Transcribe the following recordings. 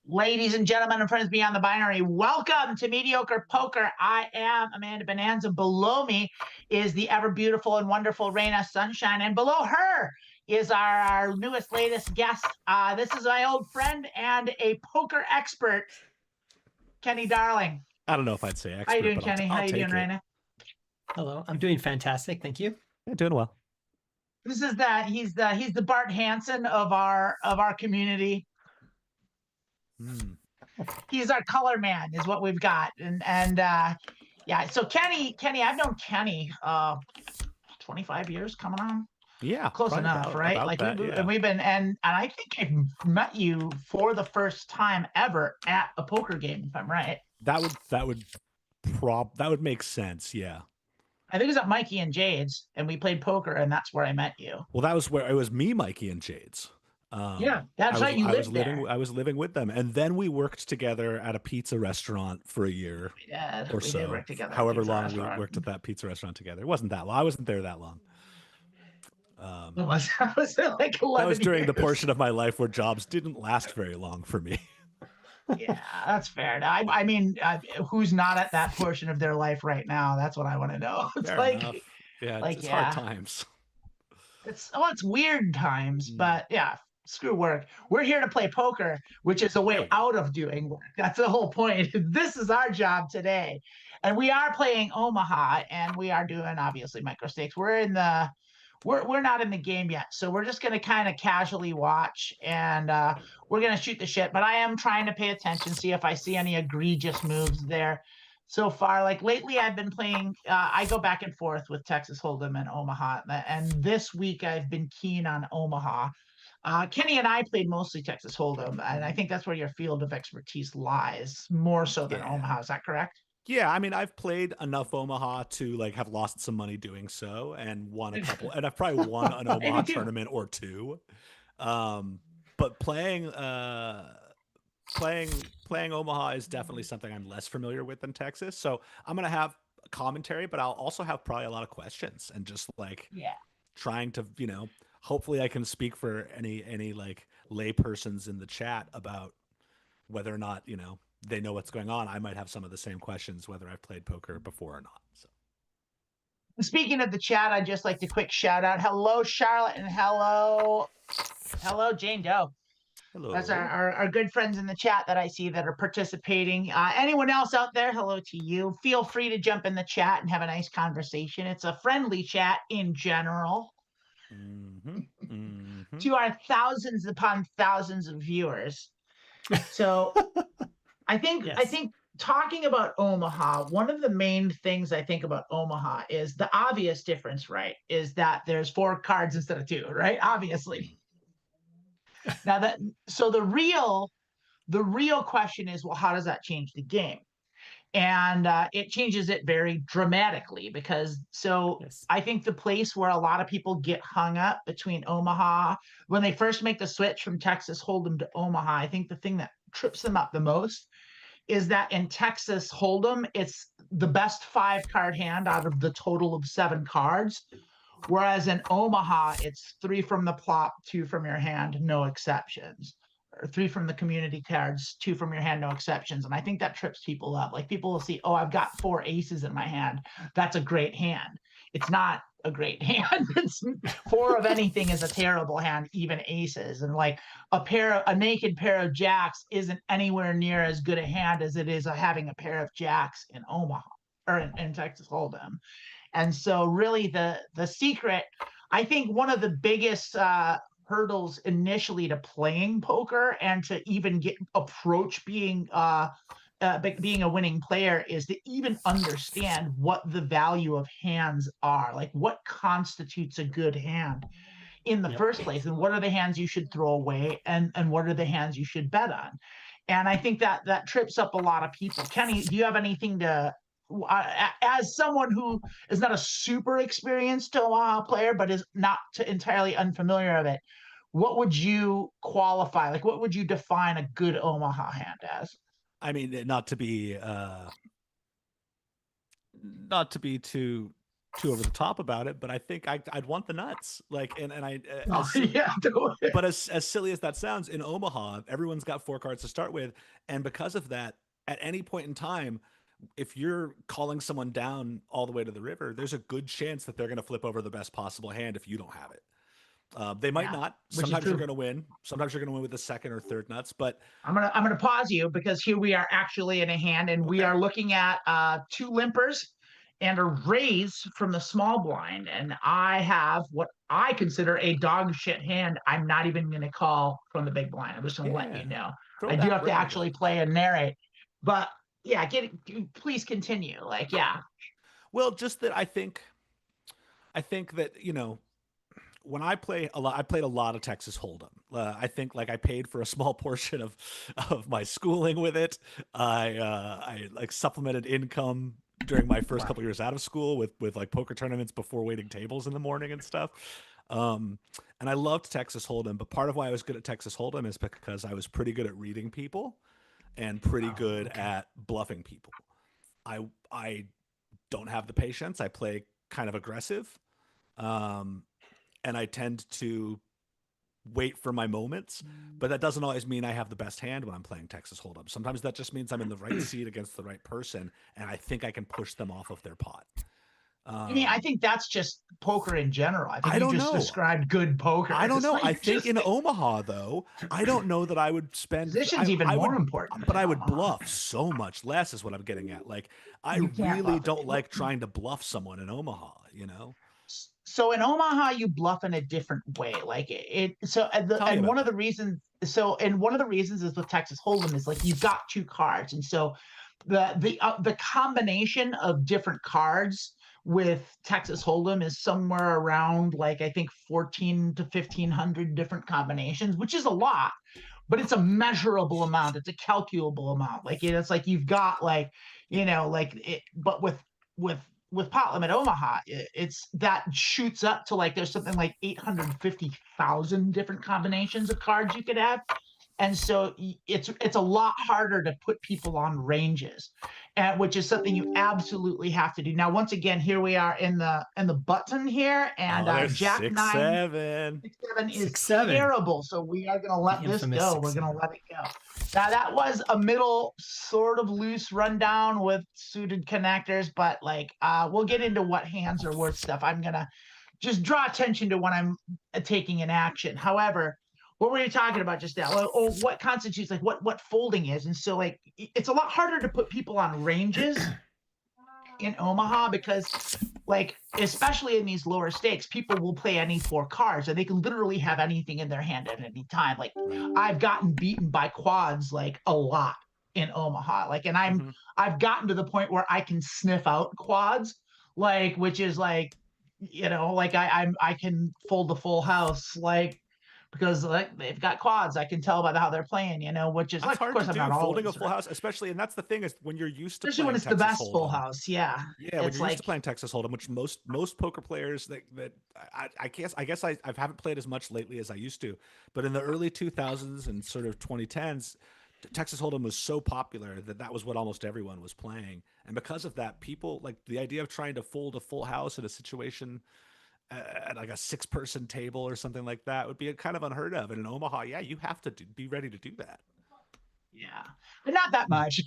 Ladies and gentlemen and friends beyond the binary, welcome to Medioker Poker. I am Amanda Bonanza. Below me is the ever beautiful and wonderful Rayna Sunshine, and below her is our newest, latest guest. This is my old friend and a poker expert, Kenny Darling. I don't know if I'd say expert. How you doing, but Kenny? How you doing, Rayna? Hello, I'm doing fantastic. Thank you. Yeah, doing well. This is he's the Bart Hansen of our community. He's our color man, is what we've got, and yeah. So Kenny, I've known Kenny 25 years coming on. Yeah, close enough, right? Like we've been, and I think I met you for the first time ever at a poker game, if I'm right. That would make sense. Yeah. I think it was at Mikey and Jade's, and we played poker, and that's where I met you. Well, that was where it was me, Mikey, and Jade's. Yeah, that's right. You lived there. I was living with them, and then we worked together at a pizza restaurant for a year or so. Did work together. However long we worked at that pizza restaurant together. It wasn't that long. I wasn't there that long. Was like 11 That was during years. the portion of my life where jobs didn't last very long for me. Yeah, that's fair. I mean, who's not at that portion of their life right now? That's what I want to know. It's Fair like, enough. Yeah, like, it's hard times. It's weird times, but yeah, screw work. We're here to play poker, which is a way out of doing work. That's the whole point. This is our job today. And we are playing Omaha, and we are doing, obviously, Microstakes. We're not in the game yet, so we're just going to kind of casually watch, and we're going to shoot the shit. But I am trying to pay attention, see if I see any egregious moves there. So far, like lately, I've been playing. I go back and forth with Texas Hold'em and Omaha, and this week I've been keen on Omaha. Kenny and I played mostly Texas Hold'em, and I think that's where your field of expertise lies, more so than Omaha. Is that correct? Yeah, I mean, I've played enough Omaha to like have lost some money doing so, and won a couple, and I've probably won an Omaha tournament or two. But playing Omaha is definitely something I'm less familiar with than Texas. So I'm gonna have a commentary, but I'll also have probably a lot of questions and just like trying to, hopefully I can speak for any like lay persons in the chat about whether or not, they know what's going on. I might have some of the same questions, whether I've played poker before or not. So, speaking of the chat, I'd just like to quick shout out. Hello, Charlotte, and hello, Jane Doe. Hello. That's our good friends in the chat that I see that are participating. Anyone else out there, hello to you. Feel free to jump in the chat and have a nice conversation. It's a friendly chat in general. To our thousands upon thousands of viewers. So I think talking about Omaha, one of the main things I think about Omaha is the obvious difference, right? Is that there's 4 cards instead of 2, right? Obviously. Now so the real question is, well, how does that change the game? And it changes it very dramatically because I think the place where a lot of people get hung up between Omaha, when they first make the switch from Texas Hold'em to Omaha, I think the thing that trips them up the most is that in Texas Hold'em, it's the best 5-card hand out of the total of 7 cards. Whereas in Omaha, it's 3 from the plop, 2 from your hand, no exceptions. Or 3 from the community cards, 2 from your hand, no exceptions. And I think that trips people up. Like people will see, oh, I've got 4 aces in my hand. That's a great hand. It's not a great hand. It's 4 of anything is a terrible hand, even aces. And like a naked pair of jacks isn't anywhere near as good a hand as it is having a pair of jacks in Omaha or in Texas Hold'em. And so really the secret, I think one of the biggest hurdles initially to playing poker and to even approach being a winning player is to even understand what the value of hands are, like what constitutes a good hand in the first place, and what are the hands you should throw away, and what are the hands you should bet on. And I think that trips up a lot of people. Kenny, do you have anything to as someone who is not a super experienced Omaha player, but is not entirely unfamiliar of it, what would you qualify? Like, what would you define a good Omaha hand as? I mean, not to be too too over the top about it, but I think I'd want the nuts. Like, and I, Yeah, totally. but as silly as that sounds, in Omaha, everyone's got 4 cards to start with, and because of that, at any point in time, if you're calling someone down all the way to the river, there's a good chance that they're going to flip over the best possible hand if you don't have it. They might not. Sometimes you're going to win. Sometimes you're going to win with the second or third nuts. But I'm gonna pause you because here we are actually in a hand, and we are looking at 2 limpers and a raise from the small blind, and I have what I consider a dog shit hand. I'm not even going to call from the big blind. I'm just going to let you know. I do have to actually play and narrate, but yeah, please continue. Like, yeah. Well, just that I think that, when I play a lot, I played a lot of Texas Hold'em. I think like I paid for a small portion of my schooling with it. I like supplemented income during my first couple years out of school with like poker tournaments before waiting tables in the morning and stuff. And I loved Texas Hold'em, but part of why I was good at Texas Hold'em is because I was pretty good at reading people and pretty good at bluffing people. I don't have the patience. I play kind of aggressive. And I tend to wait for my moments, but that doesn't always mean I have the best hand when I'm playing Texas Hold'em. Sometimes that just means I'm in the right seat against the right person, and I think I can push them off of their pot. I think that's just poker in general. I think I don't you just know. described good poker. I don't know. Like I think in Omaha, though, I don't know that I would spend. Position's even more important. But I would bluff so much less, is what I'm getting at. Like, I really don't like trying to bluff someone in Omaha, So in Omaha, you bluff in a different way. Like one of the reasons is with Texas Hold'em is like you've got 2 cards, and so the combination of different cards with Texas Hold'em is somewhere around like I think 14 to 1500 different combinations, which is a lot, but it's a measurable amount. It's a calculable amount. Like it's like you've got like but with Pot Limit Omaha, it's that shoots up to like there's something like 850,000 different combinations of cards you could have. And so it's a lot harder to put people on ranges, which is something you absolutely have to do. Now, once again, here we are in the button here, and Jack 6-7. 6-7 is terrible. So we are going to let this go. We're going to let it go. Now, that was a middle sort of loose rundown with suited connectors, but like we'll get into what hands are worth stuff. I'm going to just draw attention to when I'm taking an action. However, what were you talking about just now? Or what constitutes like what folding is? And so like it's a lot harder to put people on ranges in Omaha because like especially in these lower stakes, people will play any 4 cards and they can literally have anything in their hand at any time. Like I've gotten beaten by quads like a lot in Omaha. Like and I've gotten to the point where I can sniff out quads, like which is like like I can fold the full house like because like they've got quads. I can tell by how they're playing, which is that's like, of course, I'm not folding always, a full house, especially, and that's the thing is when you're used to especially when it's Texas the best Hold'em, full house, yeah. Yeah, when you're used to playing Texas Hold'em, which most poker players that I guess I haven't played as much lately as I used to, but in the early 2000s and sort of 2010s, Texas Hold'em was so popular that was what almost everyone was playing, and because of that, people like the idea of trying to fold a full house in a situation at like a 6-person table or something like that would be kind of unheard of. And in Omaha, yeah, you have to be ready to do that. Yeah, but not that much.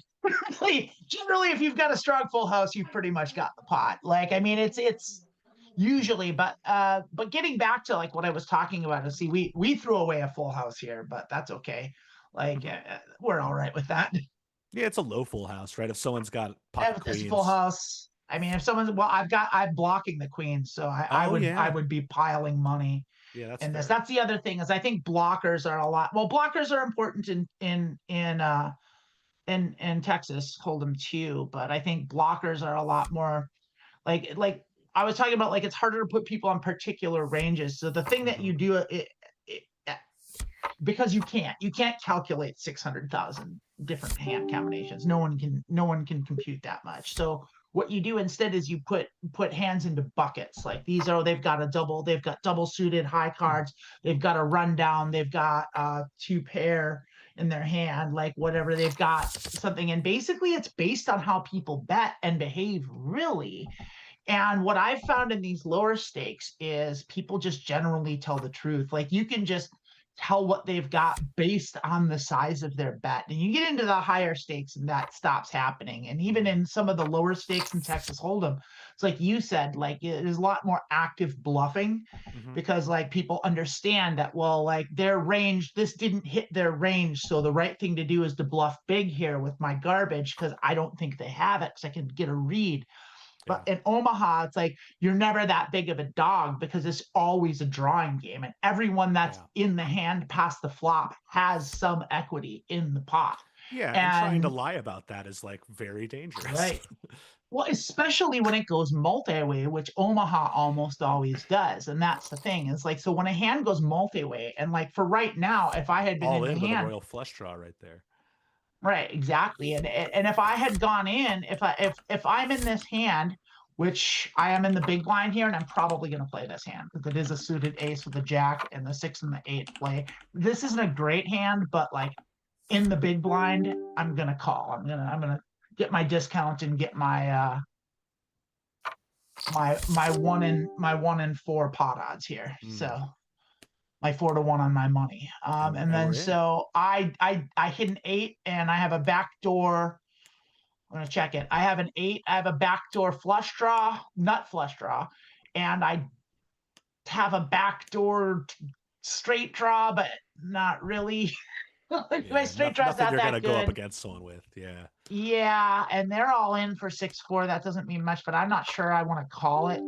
Generally, if you've got a strong full house, you've pretty much got the pot. Like, I mean, it's usually, but getting back to like what I was talking about, is see, we threw away a full house here, but that's okay. Like, we're all right with that. Yeah, it's a low full house, right? If someone's got pocket queens, full house. I mean, if someone's I'm blocking the queens, so I would be piling money. Yeah, that's and fair. that's the other thing is I think blockers are a lot. Well, blockers are important in Texas Hold'em too, but I think blockers are a lot more like I was talking about. Like it's harder to put people on particular ranges. So the thing that you do because you can't calculate 600,000 different hand combinations. No one can compute that much. So what you do instead is you put hands into buckets. Like they've got double suited high cards. They've got a rundown. They've got 2 pair in their hand, like whatever they've got something. And basically it's based on how people bet and behave really. And what I've found in these lower stakes is people just generally tell the truth. Like you can just tell what they've got based on the size of their bet. And you get into the higher stakes and that stops happening. And even in some of the lower stakes in Texas Hold'em, it's like you said, like there's a lot more active bluffing because like people understand that, well, like their range, this didn't hit their range. So the right thing to do is to bluff big here with my garbage because I don't think they have it because I can get a read. But in Omaha, it's like you're never that big of a dog because it's always a drawing game. And everyone that's in the hand past the flop has some equity in the pot. Yeah, and trying to lie about that is like very dangerous. Right. Well, especially when it goes multi-way, which Omaha almost always does. And that's the thing. It's like, so when a hand goes multi-way, and like for right now, if I had been all in the with hand, a royal flush draw right there. Right, exactly. And if I had gone in, if I'm in this hand, which I am in the big blind here, and I'm probably going to play this hand because it is a suited ace with a jack and the 6 and the 8 play. This isn't a great hand, but like in the big blind, I'm gonna call. I'm gonna get my discount and get my my 1 in 4 pot odds here. So my 4 to 1 on my money. And then so I hit an 8 and I have a backdoor. I'm gonna check it. I have an 8. I have a backdoor flush draw, nut flush draw, and I have a backdoor straight draw, but not really. My straight draw's not you're that gonna good. go up against someone with, Yeah, and they're all in for 6-4. That doesn't mean much, but I'm not sure I want to call it.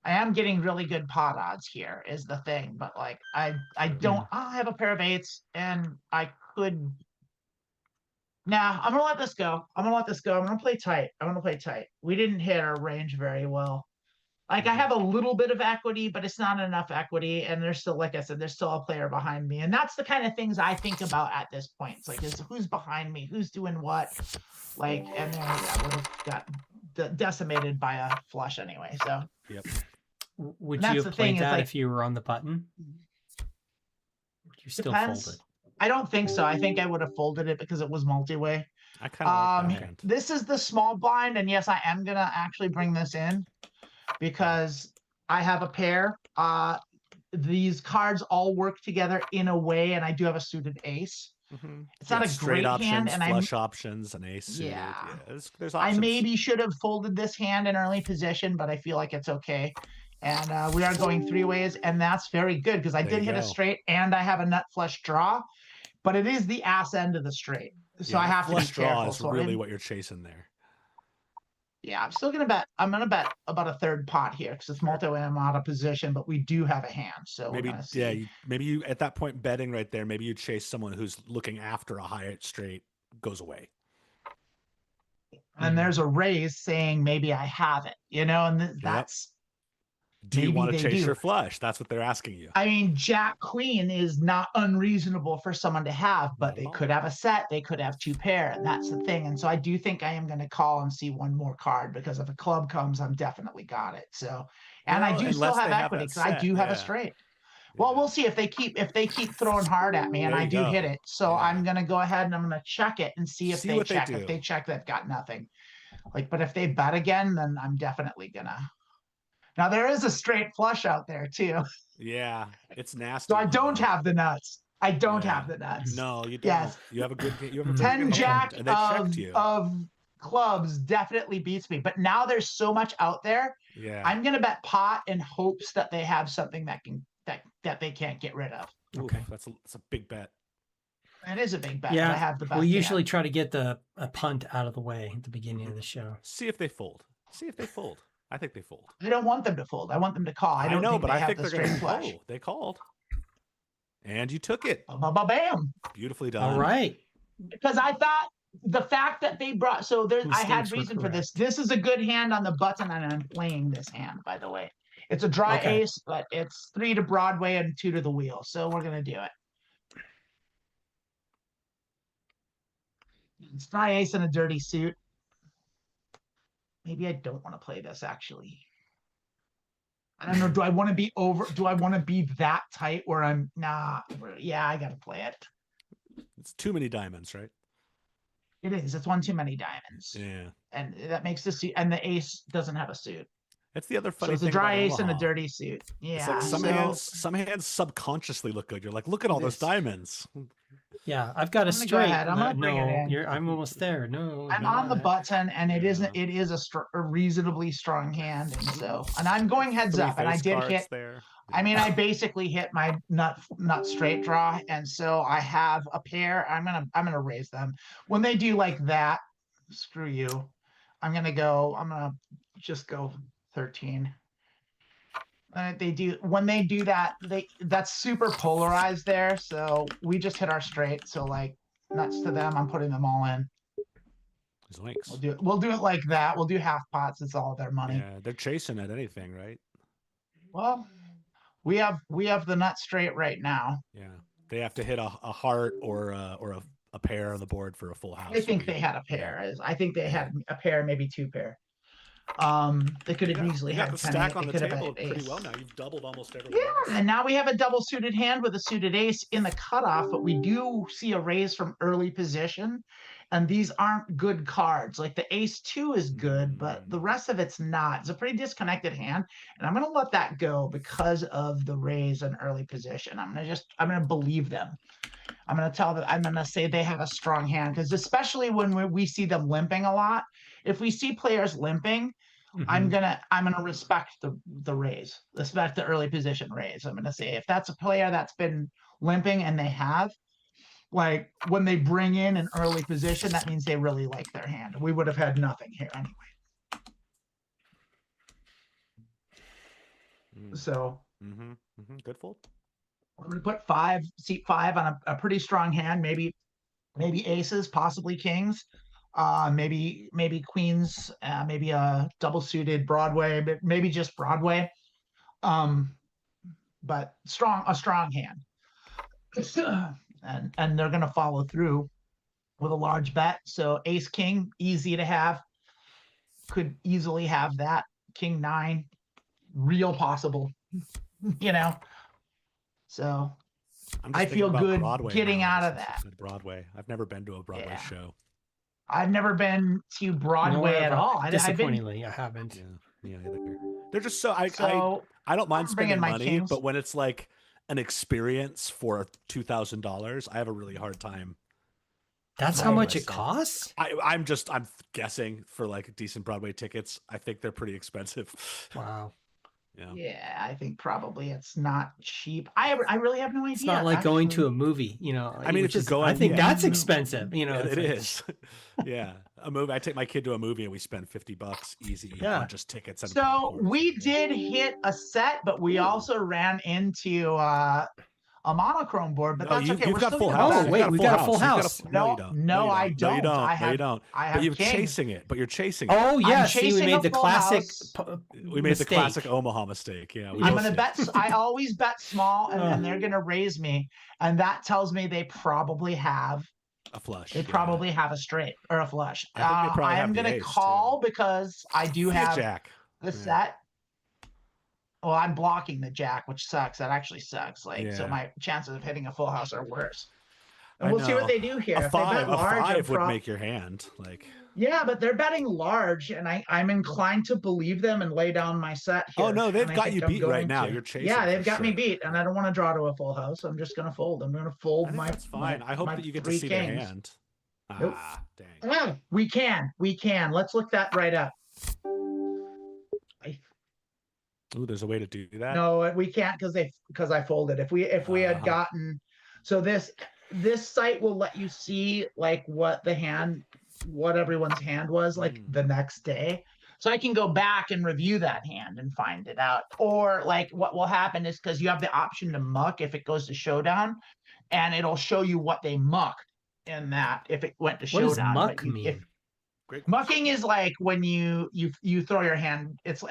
I am getting really good pot odds here is the thing, but like I don't I have a pair of 8s and I could. Nah, I'm gonna let this go. I'm gonna play tight. We didn't hit our range very well. Like I have a little bit of equity, but it's not enough equity. And there's still, like I said, there's still a player behind me. And that's the kind of things I think about at this point. It's like, who's behind me? Who's doing what? Like, and then I would have got decimated by a flush anyway. So would you have played that if you were on the button? Would you still fold it? I don't think so. I think I would have folded it because it was multi-way. I kind of like that hand. This is the small blind, and yes, I am gonna actually bring this in because I have a pair. These cards all work together in a way, and I do have a suited ace. It's not a great hand, and flush options, an ace suited. There's options. I maybe should have folded this hand in early position, but I feel like it's okay. And we are going 3 ways, and that's very good because I did hit a straight, and I have a nut flush draw, but it is the ass end of the straight, so I have to be careful. Flush draw is really what you're chasing there. Yeah, I'm still gonna bet. I'm gonna bet about a third pot here because it's multi-way. I'm out of position, but we do have a hand, so maybe we're gonna see. Maybe you at that point betting right there. Maybe you chase someone who's looking after a high straight goes away. And there's a raise saying maybe I have it, and that's. Do you want to chase your flush? That's what they're asking you. I mean, Jack Queen is not unreasonable for someone to have, but they could have a set. They could have 2 pair, and that's the thing. And so I do think I am going to call and see one more card because if a club comes, I'm definitely got it. So, and I do still have equity because I do have a straight. Well, we'll see if they keep throwing hard at me, and I do hit it. So I'm going to go ahead and I'm going to check it and see if they check. If they check, they've got nothing. But if they bet again, then I'm definitely gonna. Now there is a straight flush out there too. Yeah, it's nasty. So I don't have the nuts. I don't have the nuts. No, you don't. Yes. You have a good. You have a 10 jack of clubs definitely beats me. But now there's so much out there. Yeah. I'm gonna bet pot in hopes that they have something that they can't get rid of. Okay, that's a big bet. It is a big bet. Yeah, I have the best. We usually try to get a punt out of the way at the beginning of the show. See if they fold. I think they fold. I don't want them to fold. I want them to call. I don't know, but I think they're going to flush. They called. And you took it. Bam. Beautifully done. All right. Because I thought the fact that they brought, so there's, I had reason for this. This is a good hand on the button, and I'm playing this hand, by the way. It's a dry ace, but it's 3 to Broadway and 2 to the wheel. So we're going to do it. It's dry ace and a dirty suit. Maybe I don't want to play this, actually. I don't know. Do I want to be that tight where I'm yeah, I got to play it. It's too many diamonds, right? It is. It's one too many diamonds. Yeah. And that makes the suit, and the ace doesn't have a suit. It's the other So funny it's a thing dry about ace and a Omaha. dirty suit. It's Yeah. like some hands subconsciously look good. You're like, look at all those diamonds. Yeah, I've got a I'm gonna go straight. ahead. I'm gonna bring it in. I'm almost there. No, I'm on the not. button, and it is a reasonably strong hand, and I'm going heads up, and I did hit. There. I mean, I basically hit my nut straight draw, and so I have a pair. I'm gonna raise them. When they do like that, screw you. I'm gonna just go 13. When they do that, that's super polarized there. So we just hit our straight. So like nuts to them. I'm putting them all in. Zoinks. We'll do it like that. We'll do half pots. It's all their money. Yeah, they're chasing at anything, right? Well, we have the nut straight right now. Yeah, they have to hit a heart or a pair on the board for a full house. I think they had a pair. Yeah. I think they had a pair, maybe two pair. They could have easily had the 10. stack on the table pretty well now. You've doubled almost everyone. Yeah, and now we have a double suited hand with a suited ace in the cutoff, but we do see a raise from early position, and these aren't good cards. Like the ace 2 is good, but the rest of it's not. It's a pretty disconnected hand, and I'm gonna let that go because of the raise and early position. I'm gonna believe them. I'm gonna say they have a strong hand, because especially when we see them limping a lot. If we see players limping, I'm gonna respect the raise, respect the early position raise. I'm gonna say if that's a player that's been limping and they have, like when they bring in an early position, that means they really like their hand. We would have had nothing here anyway. So good fold. I'm gonna put seat 5 on a pretty strong hand, maybe aces, possibly kings. Maybe queens, maybe a double suited Broadway, but maybe just Broadway. But a strong hand. And they're gonna follow through with a large bet. So ace king, easy to have. Could easily have that. King 9, real possible. So I feel good Broadway getting now. out of that. Broadway. I've never been to a Broadway show. I've never been to Broadway at all. Disappointingly, I haven't. Yeah, either. They're just so I don't mind spending money, but when it's like an experience for $2,000, I have a really hard time. That's how much it costs? I'm guessing for like decent Broadway tickets. I think they're pretty expensive. Wow. Yeah, I think probably it's not cheap. I really have no idea. It's not like going to a movie, I mean, if you're going, I think that's expensive. It is. Yeah, a movie. I take my kid to a movie and we spend $50 easy on just tickets. And so we did hit a set, but we also ran into a monochrome board, but that's okay. You've got full house. Oh wait, we got a full house. No, I don't. You don't. But you're chasing it. Oh yeah, see, we made the classic. We made the classic Omaha mistake. Yeah, I'm gonna bet. I always bet small, and then they're gonna raise me, and that tells me they probably have a flush. They probably have a straight or a flush. I am gonna call because I do have jack. The set. Well, I'm blocking the jack, which sucks. That actually sucks. So my chances of hitting a full house are worse. And we'll see what they do here. A 5 would make your hand Yeah, but they're betting large, and I'm inclined to believe them and lay down my set here. Oh no, they've got you beat right now. You're chasing. Yeah, they've got me beat, and I don't want to draw to a full house. I'm just gonna fold. I'm gonna fold my. That's fine. I hope that you get to see their hand. Nope. Dang. We can. Let's look that right up. Ooh, there's a way to do that. No, we can't because I folded. If we had gotten, so this site will let you see like what everyone's hand was like the next day. So I can go back and review that hand and find it out. Or like what will happen is because you have the option to muck if it goes to showdown, and it'll show you what they mucked in that if it went to showdown. What does muck mean? Mucking is like when you throw your hand. It's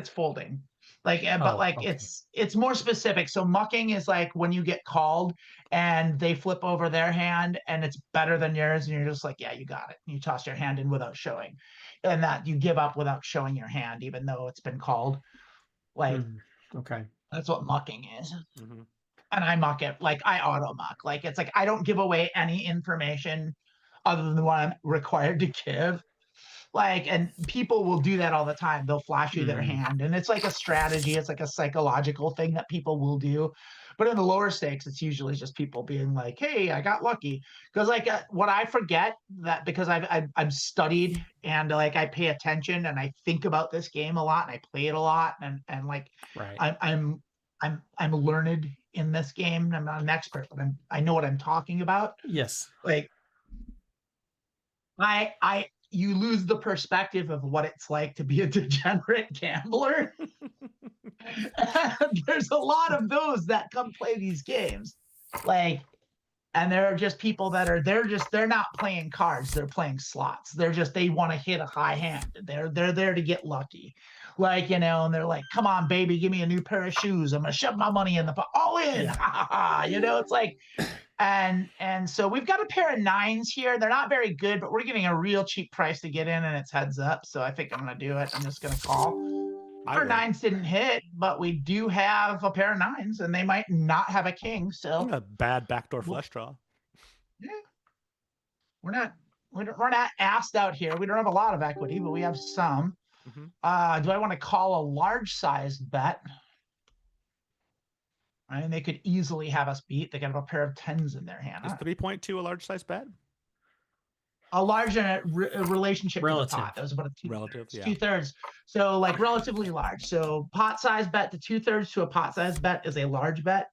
folding, it's more specific. So mucking is like when you get called and they flip over their hand and it's better than yours, and you're just like, yeah, you got it. And you toss your hand in without showing, and that you give up without showing your hand, even though it's been called. Okay, that's what mucking is. And I muck it like I auto muck. Like it's like I don't give away any information other than what I'm required to give. Like, and people will do that all the time. They'll flash you their hand, and it's like a strategy. It's like a psychological thing that people will do. But in the lower stakes, it's usually just people being like, "Hey, I got lucky." Because like what I forget that because I've studied and like I pay attention and I think about this game a lot and I play it a lot and like I'm learned in this game. I'm not an expert, but I know what I'm talking about. Yes. Like you lose the perspective of what it's like to be a degenerate gambler. There's a lot of those that come play these games. Like, and there are just people that are they're not playing cards, they're playing slots. They want to hit a high hand. They're there to get lucky. Like, you know, and they're like, come on, baby, give me a new pair of shoes. I'm gonna shove my money in the pot. All in. Yeah. You know, it's like and so we've got a pair of 9s here. They're not very good, but we're getting a real cheap price to get in, and it's heads up. So I think I'm gonna do it. I'm just gonna call. Our 9s didn't hit, but we do have a pair of 9s, and they might not have a king. So a bad backdoor flush draw. Yeah, we're not asked out here. We don't have a lot of equity, but we have some. Do I want to call a large sized bet? I mean, they could easily have us beat. They got a pair of 10s in their hand. Is 3.2 a large size bet? A large relationship relative. to the pot. That was about a relative, yeah. 2/3. So like relatively large. So pot size bet to 2/3 to a pot size bet is a large bet.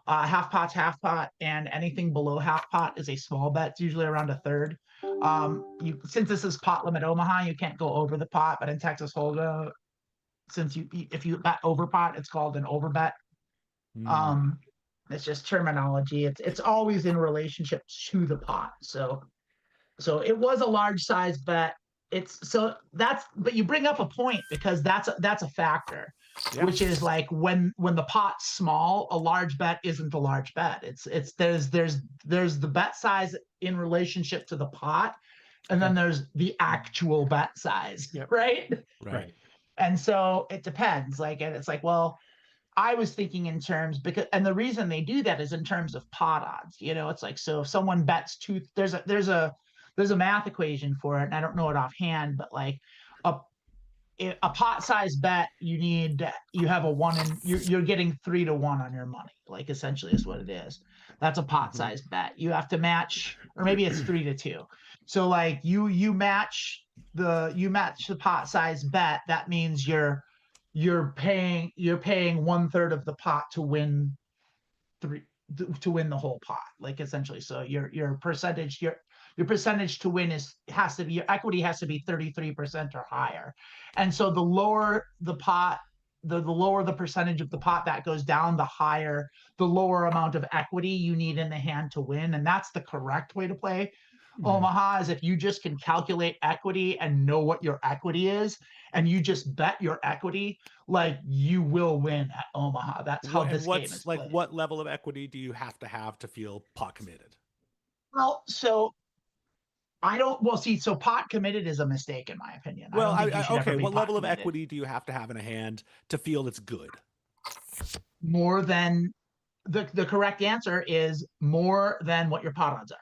Half pot's half pot, and anything below half pot is a small bet. It's usually around a third. Since this is pot limit Omaha, you can't go over the pot. But in Texas Hold'em, if you bet over pot, it's called an over bet. It's just terminology. It's always in relationship to the pot. So it was a large size bet. But you bring up a point because that's a factor, which is like when the pot's small, a large bet isn't a large bet. There's the bet size in relationship to the pot, and then there's the actual bet size, right? And so it depends. Like, and it's like, well, I was thinking in terms and the reason they do that is in terms of pot odds. You know, it's like, so if someone bets there's a math equation for it, and I don't know it offhand, but like a pot size bet, you have a 1 in you're getting 3 to 1 on your money, like essentially is what it is. That's a pot size bet. You have to match, or maybe it's 3 to 2. So like you match the pot size bet. That means you're paying 1/3 of the pot to win the whole pot, like essentially. So your percentage to win your equity has to be 33% or higher. And so the lower the pot, the lower the percentage of the pot that goes down, the lower amount of equity you need in the hand to win. And that's the correct way to play Omaha, is if you just can calculate equity and know what your equity is, and you just bet your equity, like, you will win at Omaha. That's how this game is played. Like, what level of equity do you have to feel pot committed? Well, so so pot committed is a mistake in my opinion. Well, okay, what level of equity do you have to have in a hand to feel it's good? More than the correct answer is more than what your pot odds are.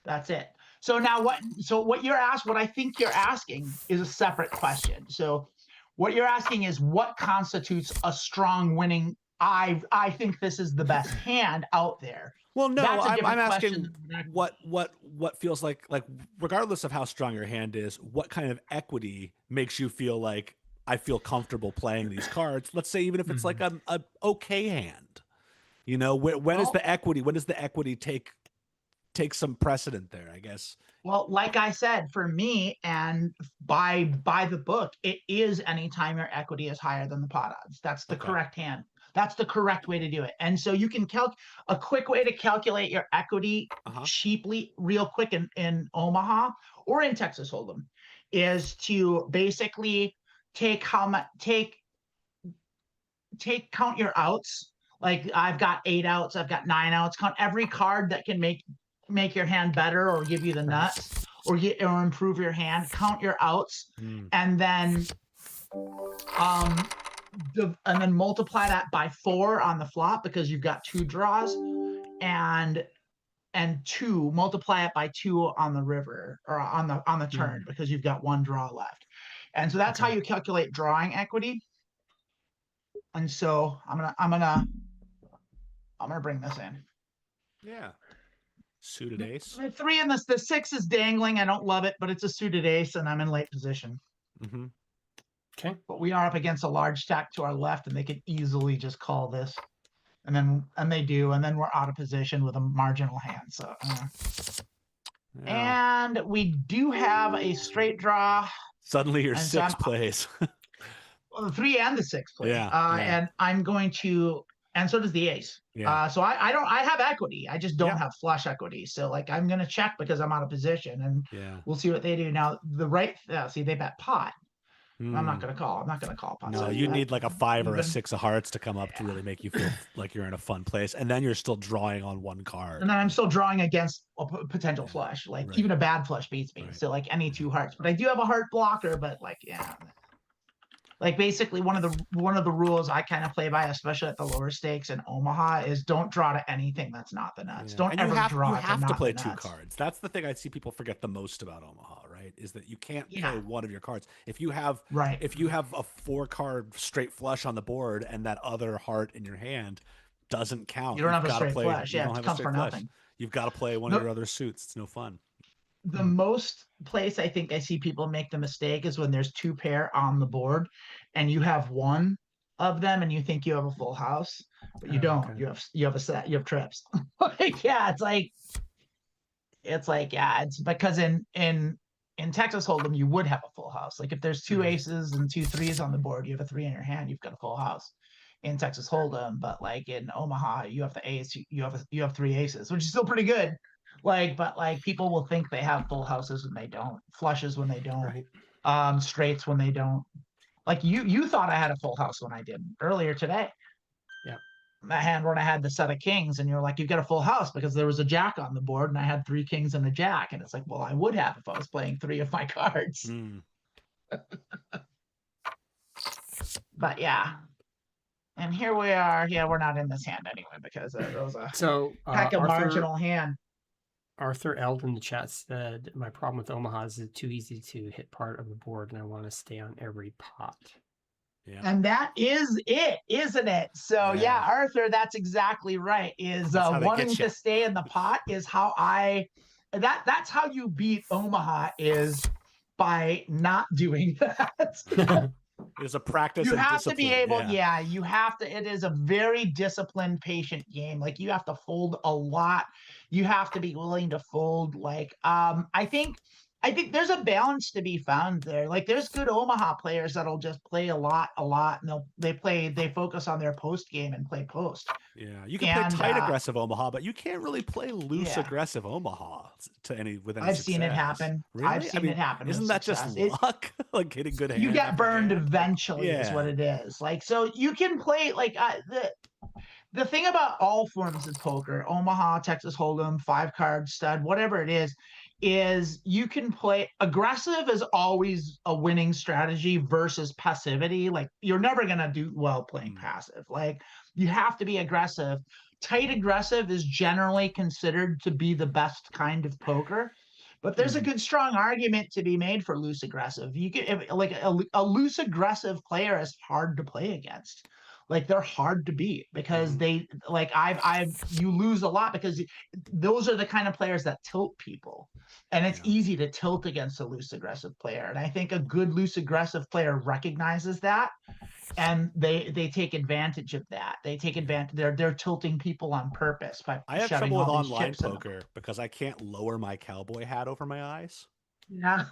That's it. So now what I think you're asking is a separate question. So what you're asking is what constitutes a strong winning. I think this is the best hand out there. Well, no, I'm asking what feels like regardless of how strong your hand is, what kind of equity makes you feel like I feel comfortable playing these cards? Let's say even if it's like a okay hand, you know, when does the equity take some precedent there, I guess? Well, like I said, for me and by the book, it is anytime your equity is higher than the pot odds. That's the correct hand. That's the correct way to do it. And so you can a quick way to calculate your equity cheaply, real quick in Omaha or in Texas Hold'em is to basically count your outs. Like, I've got 8 outs, I've got 9 outs. Count every card that can make your hand better or give you the nuts or improve your hand. Count your outs, and then multiply that by 4 on the flop because you've got 2 draws, and and 2, multiply it by 2 on the river or on the turn because you've got 1 draw left. And so that's how you calculate drawing equity. And so I'm gonna bring this in. Yeah. Suited ace. The 3 and the 6 is dangling. I don't love it, but it's a suited ace, and I'm in late position. Okay. But we are up against a large stack to our left, and they could easily just call this. And they do, and then we're out of position with a marginal hand. So and we do have a straight draw. Suddenly your 6 plays. Well, the 3 and the 6 plays. Yeah. And I'm going to, and so does the ace. Yeah. So I have equity. I just don't have flush equity. So like I'm gonna check because I'm out of position, and we'll see what they do. Now the right, see, they bet pot. I'm not gonna call. I'm not gonna call pot. No, you need like a 5 or a 6 of hearts to come up to really make you feel like you're in a fun place, and then you're still drawing on 1 card. And then I'm still drawing against a potential flush. Like even a bad flush beats me. So like any 2 hearts, but I do have a heart blocker. But like like basically one of the rules I kind of play by, especially at the lower stakes in Omaha, is don't draw to anything that's not the nuts. Don't ever draw. You have to play 2 cards. That's the thing I see people forget the most about Omaha, right? Is that you can't play one of your cards. If you have a 4-card straight flush on the board and that other heart in your hand doesn't count, you don't have a straight flush. Yeah, it counts for nothing. You've got to play one of your other suits. It's no fun. The most place I think I see people make the mistake is when there's 2 pair on the board and you have one of them and you think you have a full house, but you don't. You have a set, you have trips. It's because in Texas Hold'em you would have a full house. Like if there's 2 aces and 2 3s on the board, you have a 3 in your hand, you've got a full house in Texas Hold'em. But like in Omaha, you have the ace, you have 3 aces, which is still pretty good. But people will think they have full houses when they don't, flushes when they don't, straights when they don't. Like you thought I had a full house when I did earlier today. Yeah. My hand when I had the set of kings, and you're like, you've got a full house because there was a jack on the board and I had 3 kings and a jack. And it's like, well, I would have if I was playing 3 of my cards. But yeah. And here we are. Yeah, we're not in this hand anyway because it was a pack of marginal hand. Arthur Eld in the chat said, my problem with Omaha is it's too easy to hit part of the board and I want to stay on every pot. Yeah. And that is it, isn't it? So yeah, Arthur, that's exactly right. Is wanting to stay in the pot is how that's how you beat Omaha, is by not doing that. It's a practice. You have to be able, you have to. It is a very disciplined, patient game. Like you have to fold a lot. You have to be willing to fold. Like, I think there's a balance to be found there. Like there's good Omaha players that'll just play a lot, and they focus on their post game and play post. Yeah, you can play tight aggressive Omaha, but you can't really play loose aggressive Omaha with any I've success. seen it happen. Really? I've seen it happen. Isn't that just luck? Like hitting good hands? You get burned eventually is what it is. Like, so you can play like the thing about all forms of poker, Omaha, Texas Hold'em, 5-card stud, whatever it is you can play aggressive is always a winning strategy versus passivity. Like you're never going to do well playing passive. Like you have to be aggressive. Tight aggressive is generally considered to be the best kind of poker, but there's a good strong argument to be made for loose aggressive. You can like a loose aggressive player is hard to play against. Like they're hard to beat because they like you lose a lot because those are the kind of players that tilt people, and it's easy to tilt against a loose aggressive player. And I think a good loose aggressive player recognizes that, and they take advantage of that. They take advantage. They're tilting people on purpose by. I have trouble with online poker because I can't lower my cowboy hat over my eyes. Yeah.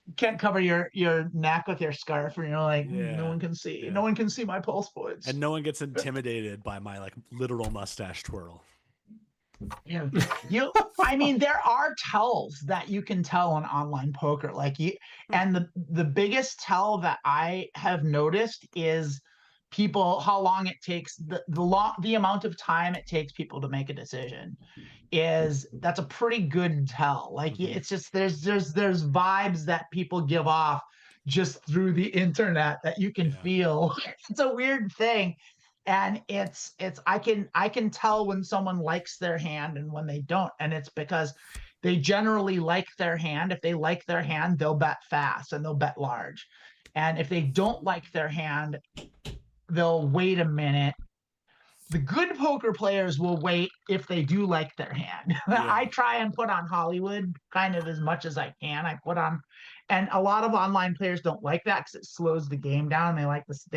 You can't cover your neck with your scarf, and you're like, no one can see. No one can see my pulse points. And no one gets intimidated by my like literal mustache twirl. Yeah. I mean, there are tells that you can tell in online poker. Like and the biggest tell that I have noticed is people, how long it takes, the amount of time it takes people to make a decision. That's a pretty good tell. Like it's just there's vibes that people give off just through the internet that you can feel. It's a weird thing. And I can tell when someone likes their hand and when they don't. And it's because they generally like their hand. If they like their hand, they'll bet fast and they'll bet large. And if they don't like their hand, they'll wait a minute. The good poker players will wait if they do like their hand. Yeah. I try and put on Hollywood kind of as much as I can. I put on, and a lot of online players don't like that because it slows the game down. They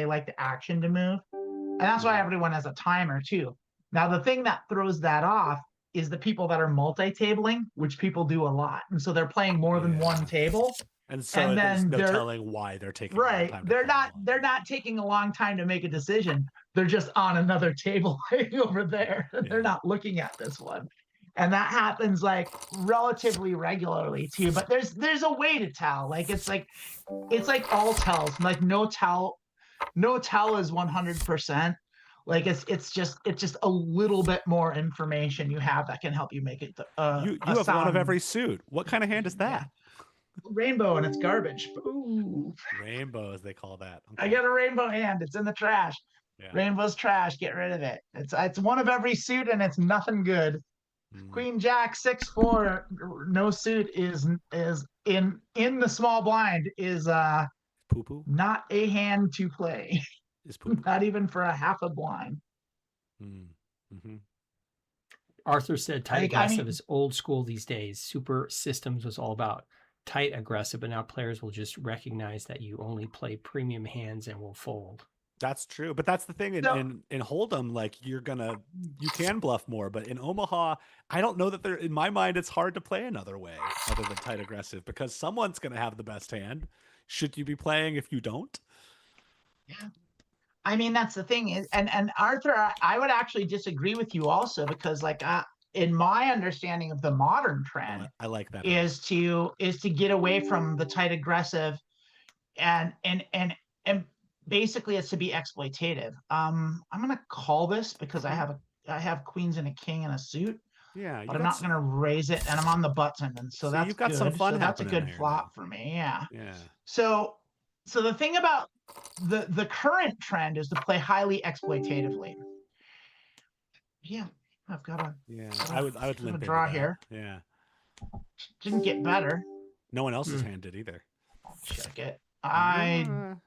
like the action to move. And that's why everyone has a timer too. Now, the thing that throws that off is the people that are multi-tabling, which people do a lot. And so they're playing more than one table. And so there's no telling why they're taking right. They're not taking a long time to make a decision. They're just on another table over there. Yeah. They're not looking at this one. And that happens like relatively regularly too. But there's a way to tell. Like it's like all tells. Like no tell is 100%. Like it's just a little bit more information you have that can help you make it. You have one of every suit. What kind of hand is that? Yeah. Rainbow, and it's garbage. Ooh. Rainbow, as they call that. Okay. I got a rainbow hand. It's in the trash. Yeah. Rainbow's trash. Get rid of it. It's one of every suit, and it's nothing good. Queen Jack 6-4, no suit is in the small blind is poo-poo. Not a hand to play. Is poo-poo. Not even for a half a blind. Mm-hmm. Arthur said tight aggressive is old school these days. Super systems was all about tight aggressive, but now players will just recognize that you only play premium hands and will fold. That's true, but that's the thing in Hold'em, like you can bluff more, but in Omaha, I don't know that in my mind, it's hard to play another way other than tight aggressive because someone's going to have the best hand. Should you be playing if you don't? Yeah. I mean, that's the thing is, and Arthur, I would actually disagree with you also because like, in my understanding of the modern trend, I like that is to get away from the tight aggressive and basically it's to be exploitative. I'm gonna call this because I have queens and a king and a suit. Yeah, but I'm not gonna raise it, and I'm on the button, and so that's you've got some fun. So that's a good flop for me. Yeah. Yeah. So the thing about the current trend is to play highly exploitatively. Yeah, I've got a. Yeah, I would limp draw here. Yeah. Didn't get better. No one else's hand did either. I'll check it.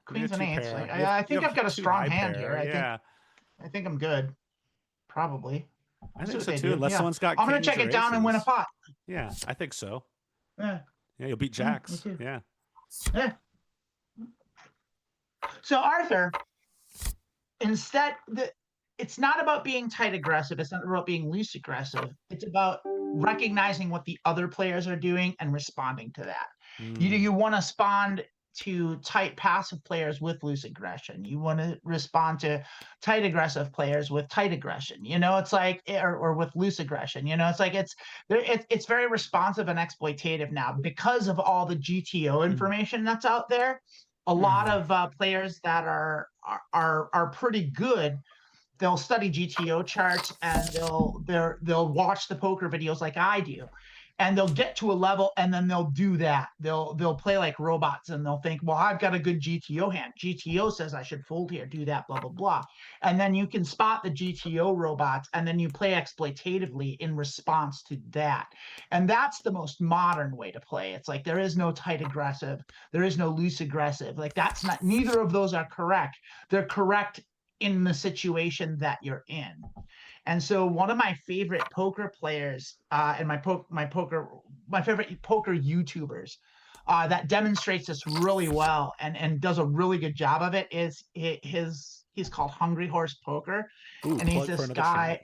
Queens and eights. Like, I think I've got a strong hand here. I think I'm good. Probably. I think so too, unless someone's got. I'm gonna check it down and win a pot. Yeah, I think so. Yeah. Yeah, you'll beat jacks. Yeah. Yeah. So Arthur, instead, it's not about being tight aggressive. It's not about being loose aggressive. It's about recognizing what the other players are doing and responding to that. You want to respond to tight passive players with loose aggression. You want to respond to tight aggressive players with tight aggression. You know, it's like, or with loose aggression. You know, it's like it's very responsive and exploitative now because of all the GTO information that's out there. A lot of players that are pretty good, they'll study GTO charts and they'll watch the poker videos like I do, and they'll get to a level and then they'll do that. They'll play like robots and they'll think, well, I've got a good GTO hand. GTO says I should fold here, do that, blah, blah, blah. And then you can spot the GTO robots and then you play exploitatively in response to that. And that's the most modern way to play. It's like there is no tight aggressive. There is no loose aggressive. Like that's not, neither of those are correct. They're correct in the situation that you're in. And so one of my favorite poker players and my favorite poker YouTubers that demonstrates this really well and does a really good job of it is he's called Hungry Horse Poker. Ooh, and he's this guy.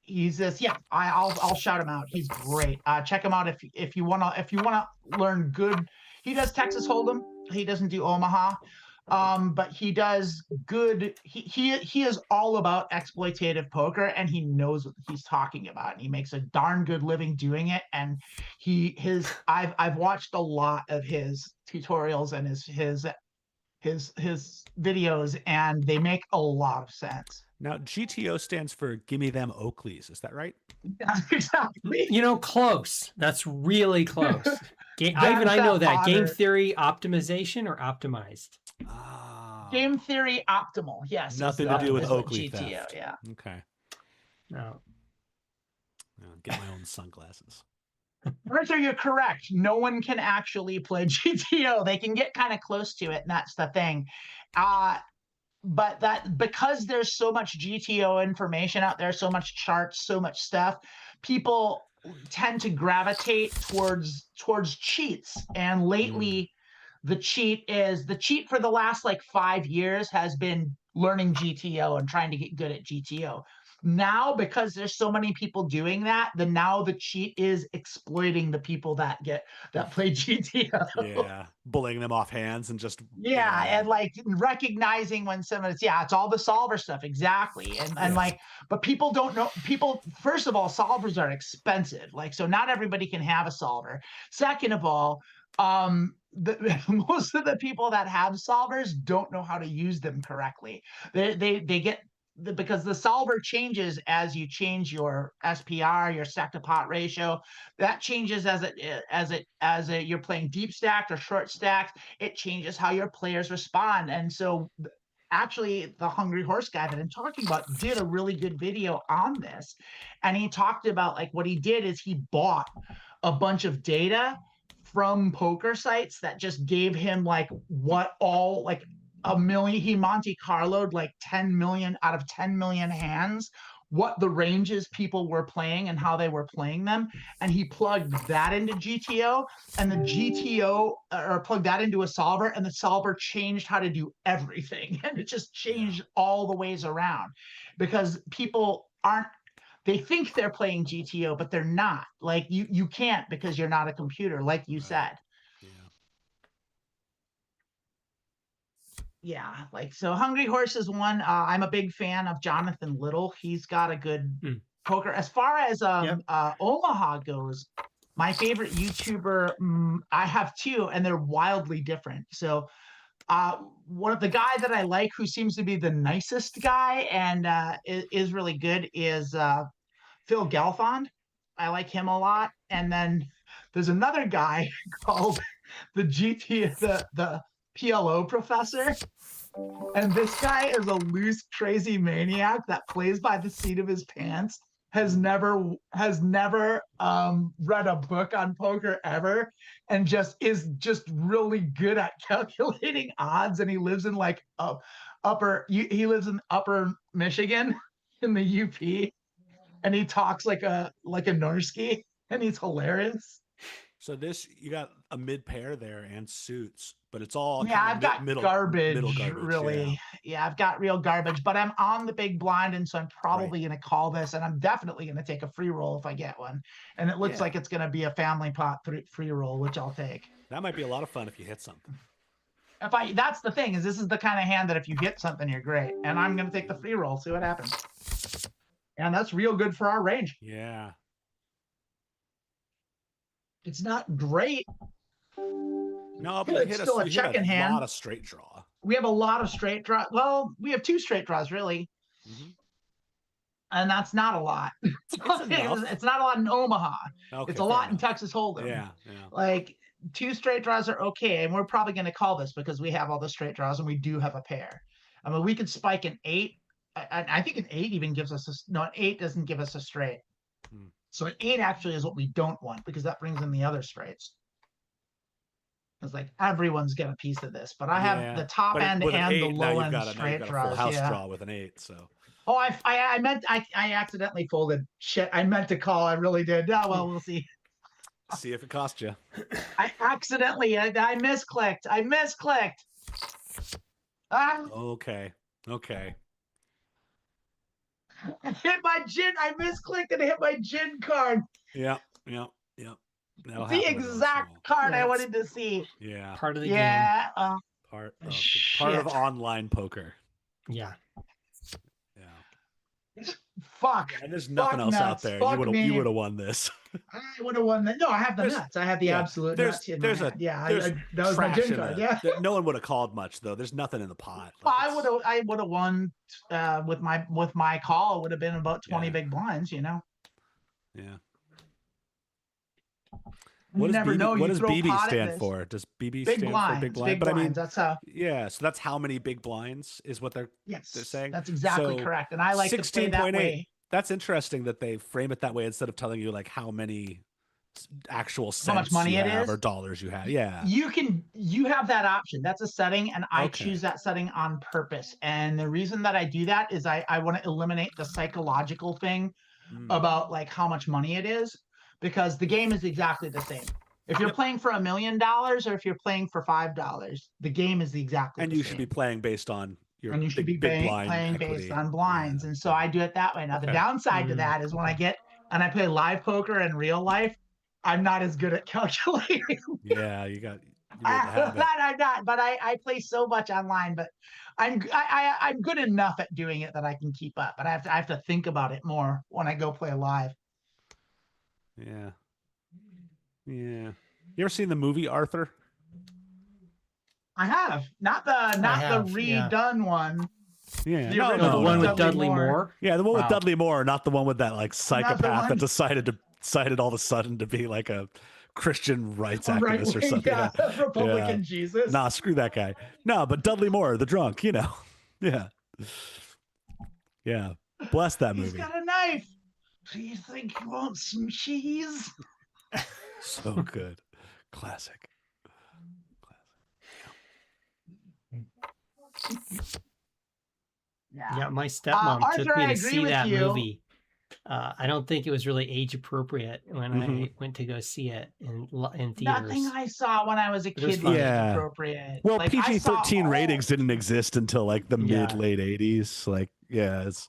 He's this, yeah, I'll shout him out. He's great. Check him out if you wanna learn good. He does Texas Hold'em. He doesn't do Omaha. But he does good. He is all about exploitative poker, and he knows what he's talking about. And he makes a darn good living doing it. And I've watched a lot of his tutorials and his videos, and they make a lot of sense. Now, GTO stands for Gimme Them Oakleys. Is that right? Exactly. You know, close. That's really close. I know that. Game theory optimization or optimized? Game theory optimal. Yes. Nothing to do with is what Oakley GTO, theft. yeah. Okay. No. Get my own sunglasses. Arthur, you're correct. No one can actually play GTO. They can get kind of close to it, and that's the thing. But that because there's so much GTO information out there, so much charts, so much stuff, people tend to gravitate towards cheats. And lately, the cheat for the last like 5 years has been learning GTO and trying to get good at GTO. Now, because there's so many people doing that, now the cheat is exploiting the people that play GTO. Yeah, bullying them off hands and just and like recognizing when someone's it's all the solver stuff, exactly. And like, but people don't know. People, first of all, solvers are expensive. Like, so not everybody can have a solver. Second of all, most of the people that have solvers don't know how to use them correctly. They get because the solver changes as you change your SPR, your stack to pot ratio. That changes as you're playing deep stacked or short stacked. It changes how your players respond. And so actually the Hungry Horse guy that I'm talking about did a really good video on this. And he talked about like what he did is he bought a bunch of data from poker sites that just gave him like what all like he Monte Carlo'd like 10 million out of 10 million hands, what the ranges people were playing and how they were playing them. And he plugged that into GTO, and the GTO or plugged that into a solver, and the solver changed how to do everything. And it just changed all the ways around because people they think they're playing GTO, but they're not. Like you can't because you're not a computer, like you said. Yeah, like so Hungry Horse is one. I'm a big fan of Jonathan Little. He's got a good poker. As far as Omaha goes, my favorite YouTuber, I have two, and they're wildly different. So one of the guy that I like who seems to be the nicest guy and is really good is Phil Gelfond. I like him a lot. And then there's another guy called the PLO professor. And this guy is a loose, crazy maniac that plays by the seat of his pants, has never read a book on poker ever, and is really good at calculating odds. And he lives in like upper Michigan in the UP, and he talks like a Norsky, and he's hilarious. So you got a mid pair there and suits, but it's all I've got middle garbage, garbage, really. Yeah, I've got real garbage, but I'm on the big blind, and so I'm probably going to call this, and I'm definitely going to take a free roll if I get one. And it looks like it's going to be a family pot free roll, which I'll take. That might be a lot of fun if you hit something. That's the thing, is this is the kind of hand that if you hit something, you're great. And I'm going to take the free roll, see what happens. And that's real good for our range. Yeah. It's not great. No, but it's still a checking hand. A lot of straight draw. We have a lot of straight draw. Well, we have 2 straight draws, really. And that's not a lot. It's not a lot in Omaha. Okay, it's a lot in Texas Hold'em. Yeah. Like 2 straight draws are okay, and we're probably going to call this because we have all the straight draws and we do have a pair. I mean, we could spike an 8. I think an 8 even gives us an 8 doesn't give us a straight. So an 8 actually is what we don't want because that brings in the other straights. It's like everyone's got a piece of this, but I have the top end and the low end straight draws. Full house draw with an 8. So. Oh, I meant I accidentally folded. Shit, I meant to call. I really did. Oh, well, we'll see. See if it cost you. I accidentally. I misclicked. Ah. Okay. I hit my gin. I misclicked and hit my gin card. Yeah. The exact card I wanted to see. Yeah. Part of the game. Part of online poker. Yeah. Fuck. And there's nothing else out there. You would have won this. I would have won that. No, I have the nuts. I have the absolute nuts. That was my gin card. Yeah. No one would have called much though. There's nothing in the pot. Like I would have won with my call. It would have been about 20 big blinds. You know. Yeah. You never know. What You does throw BB pot at stand this. for? Does BB Big stand blinds, for big blind? big But I mean, blinds. That's how. yeah. So that's how many big blinds is what they're Yes, saying. that's exactly So correct. And I like to play that 16.8. way. That's interesting that they frame it that way instead of telling you like how many actual cents How much money you it have is or dollars you have. Yeah. You have that option. That's a setting, and I Okay. choose that setting on purpose. And the reason that I do that is I want to eliminate the psychological thing about like how much money it is, because the game is exactly the same. If you're playing for $1 million or if you're playing for $5, the game is exactly And the you same. should be playing based on your And you should big be blind playing equity. based on blinds. And so I do it that way. Now, the downside to that is when I get and I play live poker in real life, I'm not as good at calculating. Yeah, you made the That habit. I'm not, but I play so much online, but I'm good enough at doing it that I can keep up. But I have to think about it more when I go play live. Yeah. Yeah. You ever seen the movie Arthur? I have not the redone one. Yeah, the one with Dudley Moore. Yeah, the one with Dudley Moore, not the one with that like psychopath that decided all of a sudden to be like a Christian rights activist or something. Yeah, Republican Jesus. Nah, screw that guy. No, but Dudley Moore, the drunk, you know. Yeah. Yeah. Bless that movie. He's got a knife. Do you think you want some cheese? So good. Classic. Yeah, my stepmom Arthur, took me I to agree see with that you. movie. I don't think it was really age appropriate when I went to go see it in theaters. Nothing I saw when I was a kid was age appropriate. Well, like, PG-13 ratings didn't exist until like the mid-late 80s. Like, yeah, it's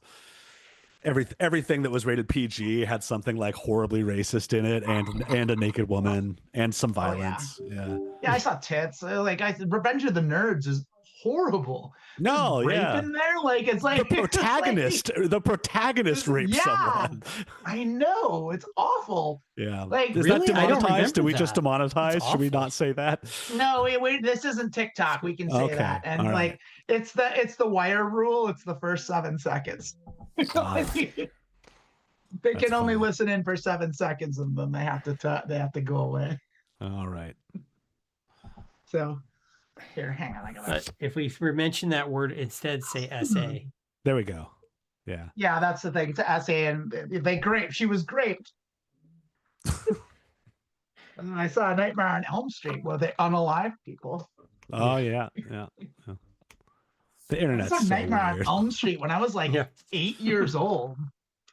everything that was rated PG had something like horribly racist in it and a naked woman and some violence. Yeah, I saw tits. Like Revenge of the Nerds is horrible. No, rape in there, like it's like the protagonist. The protagonist raped someone. I know, it's awful. Yeah, like is really? that demonetized? Do we just demonetize? Should we not say that? No, wait, this isn't TikTok. We can say that, and all like it's the wire rule. It's the first 7 seconds. They can only listen in for 7 seconds, and then they have to go away. All right. So here, hang on. If we mention that word, instead say SA. There we go. Yeah. Yeah, that's the thing. It's SA, and she was graped. And I saw a Nightmare on Elm Street where they unalive people. Oh yeah. The internet's I saw Nightmare on weird. Elm Street when I was like 8 years old.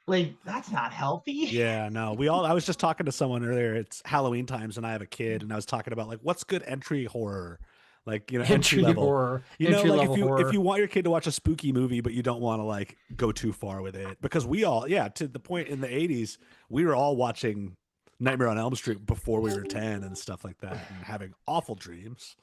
Like, that's not healthy. Yeah, no. I was just talking to someone earlier. It's Halloween times and I have a kid, and I was talking about like what's good entry horror. Like, you know, entry level horror. You know, like if you want your kid to watch a spooky movie, but you don't want to like go too far with it, because we all, to the point in the 80s, we were all watching Nightmare on Elm Street before we were 10 and stuff like that, and having awful dreams.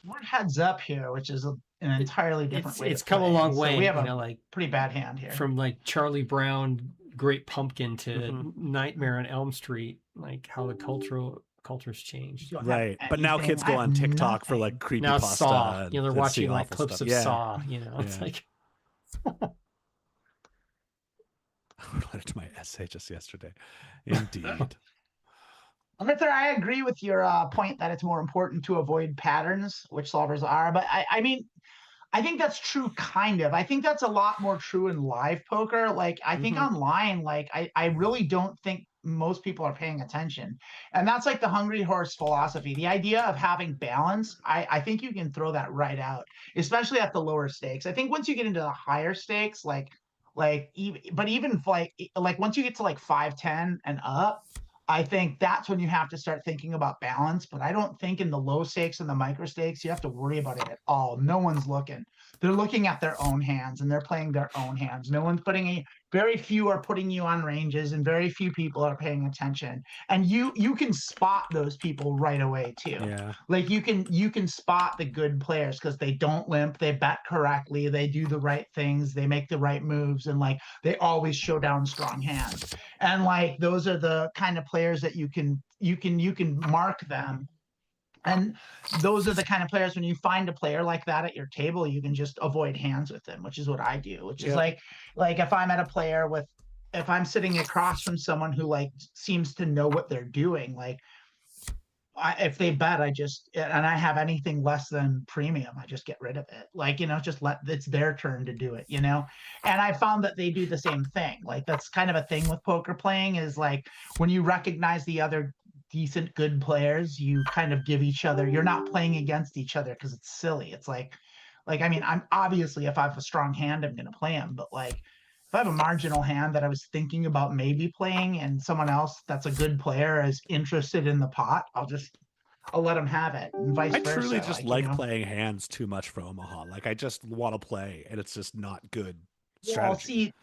We're heads up here, which is an entirely different way. It's come a long way. So we have a like pretty bad hand here. From like Charlie Brown, Great Pumpkin to Nightmare on Elm Street, like how the culture's changed. Right. But now kids go on TikTok for like creepy now pasta. Saw. They're watching like clips of Saw. It's like. I related to my essay just yesterday. Indeed. Arthur, I agree with your point that it's more important to avoid patterns, which solvers are. But I mean, I think that's true, kind of. I think that's a lot more true in live poker. Like, I think online, like, I really don't think most people are paying attention. And that's like the hungry horse philosophy. The idea of having balance, I think you can throw that right out, especially at the lower stakes. I think once you get into the higher stakes, but even like once you get to like 5-10 and up, I think that's when you have to start thinking about balance. But I don't think in the low stakes and the micro stakes, you have to worry about it at all. No one's looking. They're looking at their own hands and they're playing their own hands. No one's very few are putting you on ranges, and very few people are paying attention. And you can spot those people right away too. Yeah. Like you can spot the good players because they don't limp, they bet correctly, they do the right things, they make the right moves, and like they always show down strong hands. And like those are the kind of players that you can mark them. And those are the kind of players, when you find a player like that at your table, you can just avoid hands with them, which is what I do, which is like if I'm at a player if I'm sitting across from someone who like seems to know what they're doing, like if they bet, and I have anything less than premium, I just get rid of it. Like, just it's their turn to do it, And I found that they do the same thing. Like, that's kind of a thing with poker playing, is like when you recognize the other decent, good players, you kind of give each other, you're not playing against each other because it's silly. It's like, I mean, I'm obviously, if I have a strong hand, I'm going to play him, but like, if I have a marginal hand that I was thinking about maybe playing and someone else that's a good player is interested in the pot, I'll let them have it, and vice versa. I truly just like playing hands too much for Omaha. Like, I just want to play, and it's just not good strategy. Well, see,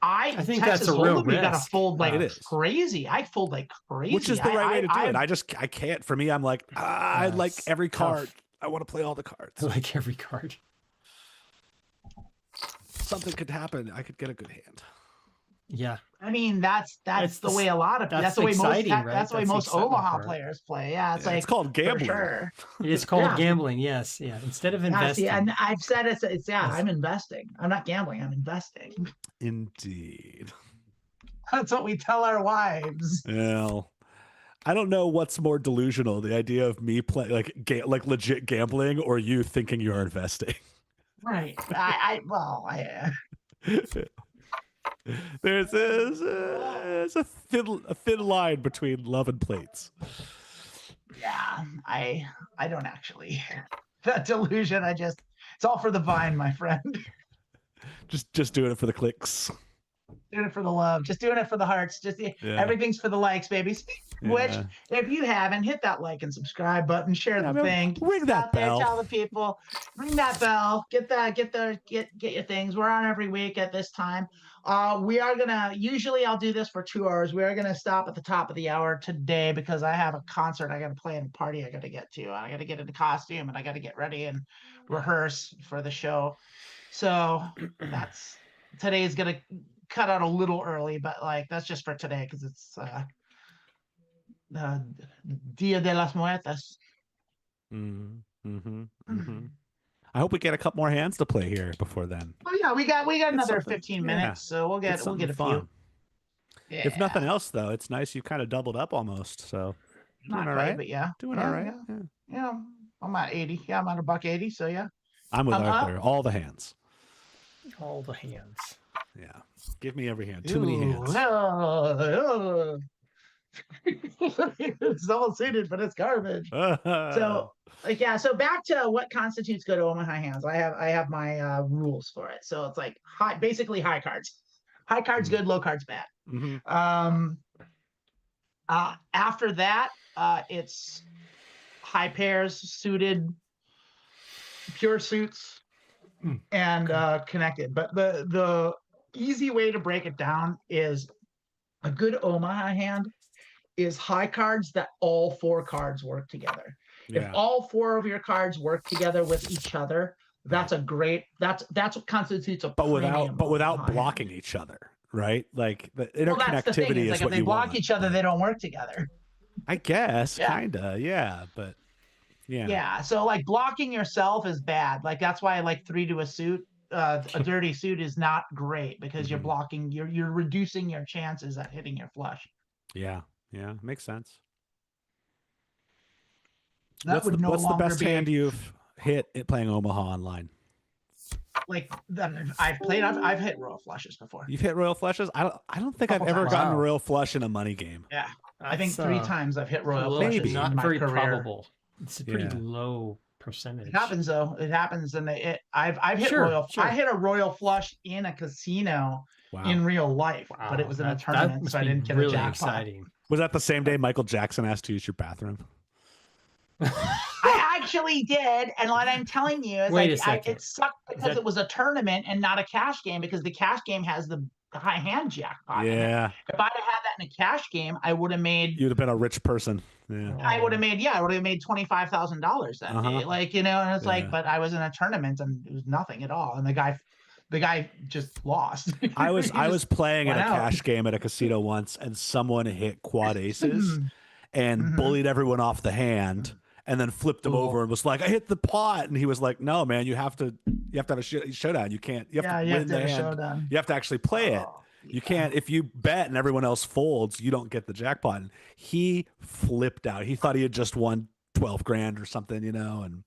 I think Texas that's a real risk. You gotta fold like crazy. I fold like crazy. Which is the right way to do it. I can't. For me, I'm like, I like every card. I want to play all the cards. I like every card. Something could happen. I could get a good hand. Yeah, I mean that's the way a lot of that's the way most Omaha players play. Yeah, it's called gambling. Sure. It's called gambling. Yes, yeah. Instead of investing, and I've said it's I'm investing. I'm not gambling. I'm investing. Indeed. That's what we tell our wives. Well, I don't know what's more delusional: the idea of me playing like legit gambling, or you thinking you're investing. Right. There's a thin line between love and plates. Yeah, I don't actually. That delusion, it's all for the vine, my friend. Just doing it for the clicks. Doing it for the love. Just doing it for the hearts. Everything's for the likes, baby. Which, if you haven't, hit that like and subscribe button. Share the thing. Ring that bell. Tell the people. Ring that bell. Get your things. We're on every week at this time. We are gonna. Usually, I'll do this for 2 hours. We are gonna stop at the top of the hour today because I have a concert I got to play and a party I got to get to. I got to get into costume and I got to get ready and rehearse for the show. So today's gonna cut out a little early, but like that's just for today because it's Dia de las Muertas. I hope we get a couple more hands to play here before then. Oh yeah, we got another 15 minutes, so we'll get a fun. Few. Yeah. If nothing else, though, it's nice you kind of doubled up almost. So not all right, but doing all right. Yeah, I'm at 80. Yeah, I'm at $1.80. So yeah, I'm with Arthur. All the hands. All the hands. Yeah, give me every hand. Too many hands. It's all suited, but it's garbage. So back to what constitutes good Omaha hands. I have my rules for it. So it's like basically high cards. High cards good, low cards bad. After that, it's high pairs, suited, pure suits, and connected. But the easy way to break it down is a good Omaha hand is high cards that all 4 cards work together. Yeah. If all 4 of your cards work together with each other, that's what constitutes a but without blocking each other, right? Like the interconnectivity is like what if they block each other, they don't work together. I guess, kinda, yeah, but yeah. Yeah, so like blocking yourself is bad. Like that's why like 3 to a suit. A dirty suit is not great because you're blocking. You're reducing your chances at hitting your flush. Yeah, makes sense. What's the best hand you've hit playing Omaha online? Like I've hit royal flushes before. You've hit royal flushes? I don't think I've ever gotten a royal flush in a money game. Yeah, I think 3 times I've hit royal flushes. Maybe not in my very career. Probable. It's a pretty low percentage. It happens though. It happens, and I've hit royal. Sure. I hit a royal flush in a casino in real life, but it was in a tournament, so I didn't get a jackpot. Exciting. Was that the same day Michael Jackson asked to use your bathroom? I actually did, and what I'm telling you is it sucked because it was a tournament and not a cash game because the cash game has the high hand jackpot. Yeah. If I'd have had that in a cash game, I would have made. You'd have been a rich person. Yeah. I would have made $25,000 that day. Like, and it's like, but I was in a tournament and it was nothing at all. And the guy just lost. I was playing in a cash game at a casino once, and someone hit quad aces and bullied everyone off the hand. And then flipped him over and was like, "I hit the pot," and he was like, "No, man, you have to have a showdown. You can't. You have to win the hand. You have to actually play it." You can't, if you bet and everyone else folds, you don't get the jackpot. And he flipped out. He thought he had just won 12 grand or something, you know, and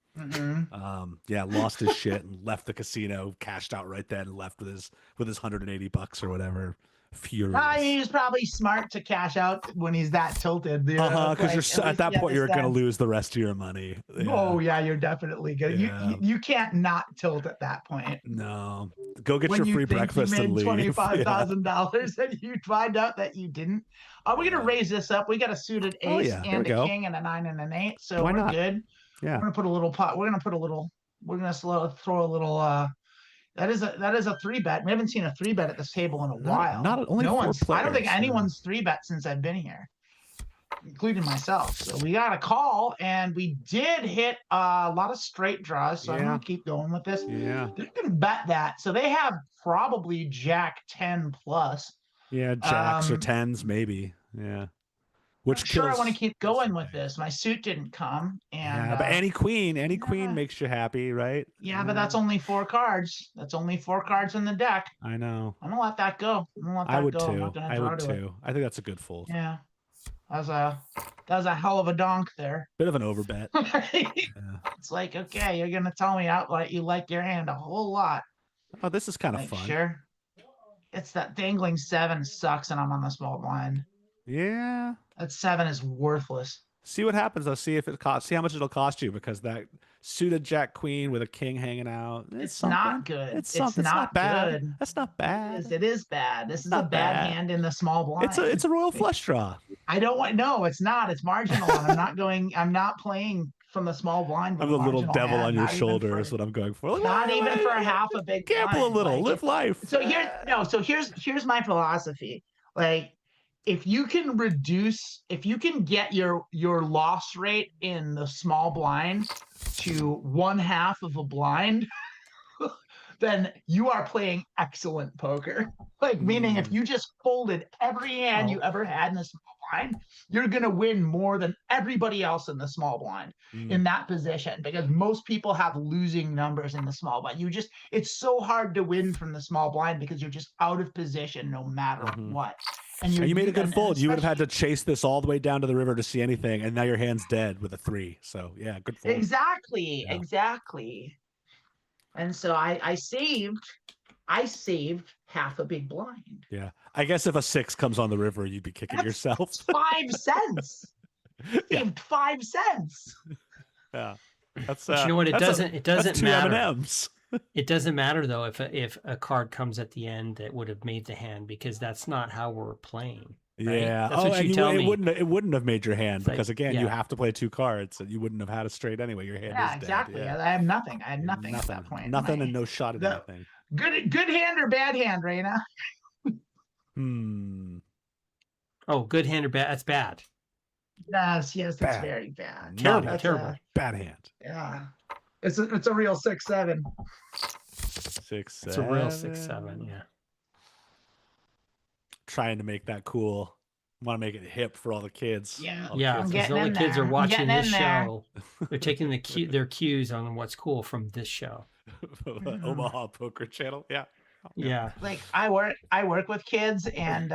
yeah, lost his shit and left the casino, cashed out right then and left with his $180 or whatever. Furious. He's probably smart to cash out when he's that tilted. Because you're at that point you're going to lose the rest of your money. Yeah. Oh yeah, you're definitely gonna. Yeah. You can't not tilt at that point. No, go get your free breakfast and leave. $25,000 and you find out that you didn't. We're gonna raise this up. We got a suited ace and a king and a 9 and an 8, so we're good. Yeah, we're gonna put a little pot. We're gonna throw a little. That is a 3-bet. We haven't seen a 3-bet at this table in a while. Not only no 4 players. I don't think anyone's 3-bet since I've been here, including myself. So we got a call, and we did hit a lot of straight draws. So I'm gonna keep going with this. Yeah, they're gonna bet that. So they have probably Jack 10 plus. Yeah, jacks or 10s maybe. Yeah. Which sure, I want to keep going with this. My suit didn't come, and but any queen makes you happy, right? Yeah, but that's only 4 cards. That's only 4 cards in the deck. I know. I'm gonna let that go. I would too. I think that's a good fold. Yeah, that was a hell of a donk there. Bit of an overbet. It's like, okay, you're gonna tell me outright you like your hand a whole lot. Oh, this is kind of fun. Sure. It's that dangling 7 sucks, and I'm on the small blind. Yeah. That 7 is worthless. See what happens though. See how much it'll cost you, because that suited Jack Queen with a king hanging out. It's not good. It's not bad. Good. That's not bad. It is bad. This is a bad hand in the small blind. It's a royal flush draw. I don't want. No, it's not. It's marginal. And I'm not playing from the small blind. I'm the little devil on your shoulder is what I'm going for. Not even for half a big gamble a little, live life. So here's my philosophy. Like, if you can get your loss rate in the small blind to 1/2 of a blind, then you are playing excellent poker. Like, meaning if you just folded every hand you ever had in the small blind, you're going to win more than everybody else in the small blind in that position, because most people have losing numbers in the small blind. It's so hard to win from the small blind because you're just out of position no matter what. And you made a good fold. You would have had to chase this all the way down to the river to see anything, and now your hand's dead with a 3. So yeah, good fold. Exactly. And so I saved half a big blind. Yeah, I guess if a 6 comes on the river, you'd be kicking yourself. 5 cents. Saved 5 cents. Yeah, that's. But you know what? It doesn't matter. M&Ms. It doesn't matter though if a card comes at the end that would have made the hand, because that's not how we're playing. Right? Yeah. That's what you tell me. It wouldn't have made your hand, because again, you have to play 2 cards, and you wouldn't have had a straight anyway. Your hand is exactly. dead. Yeah. I have nothing. I had nothing at that point. Nothing and no shot at anything. Good hand or bad hand, Rayna? Oh, good hand or bad? That's bad. Yes, it's very bad. Terrible. Bad hand. Yeah. It's a real 6-7. 6-7. It's a real 6-7. Yeah. Trying to make that cool. Want to make it hip for all the kids. Yeah. Because all the kids are watching this show. They're taking their cues on what's cool from this show. Omaha Poker Channel. Yeah. Yeah. Like, I work with kids, and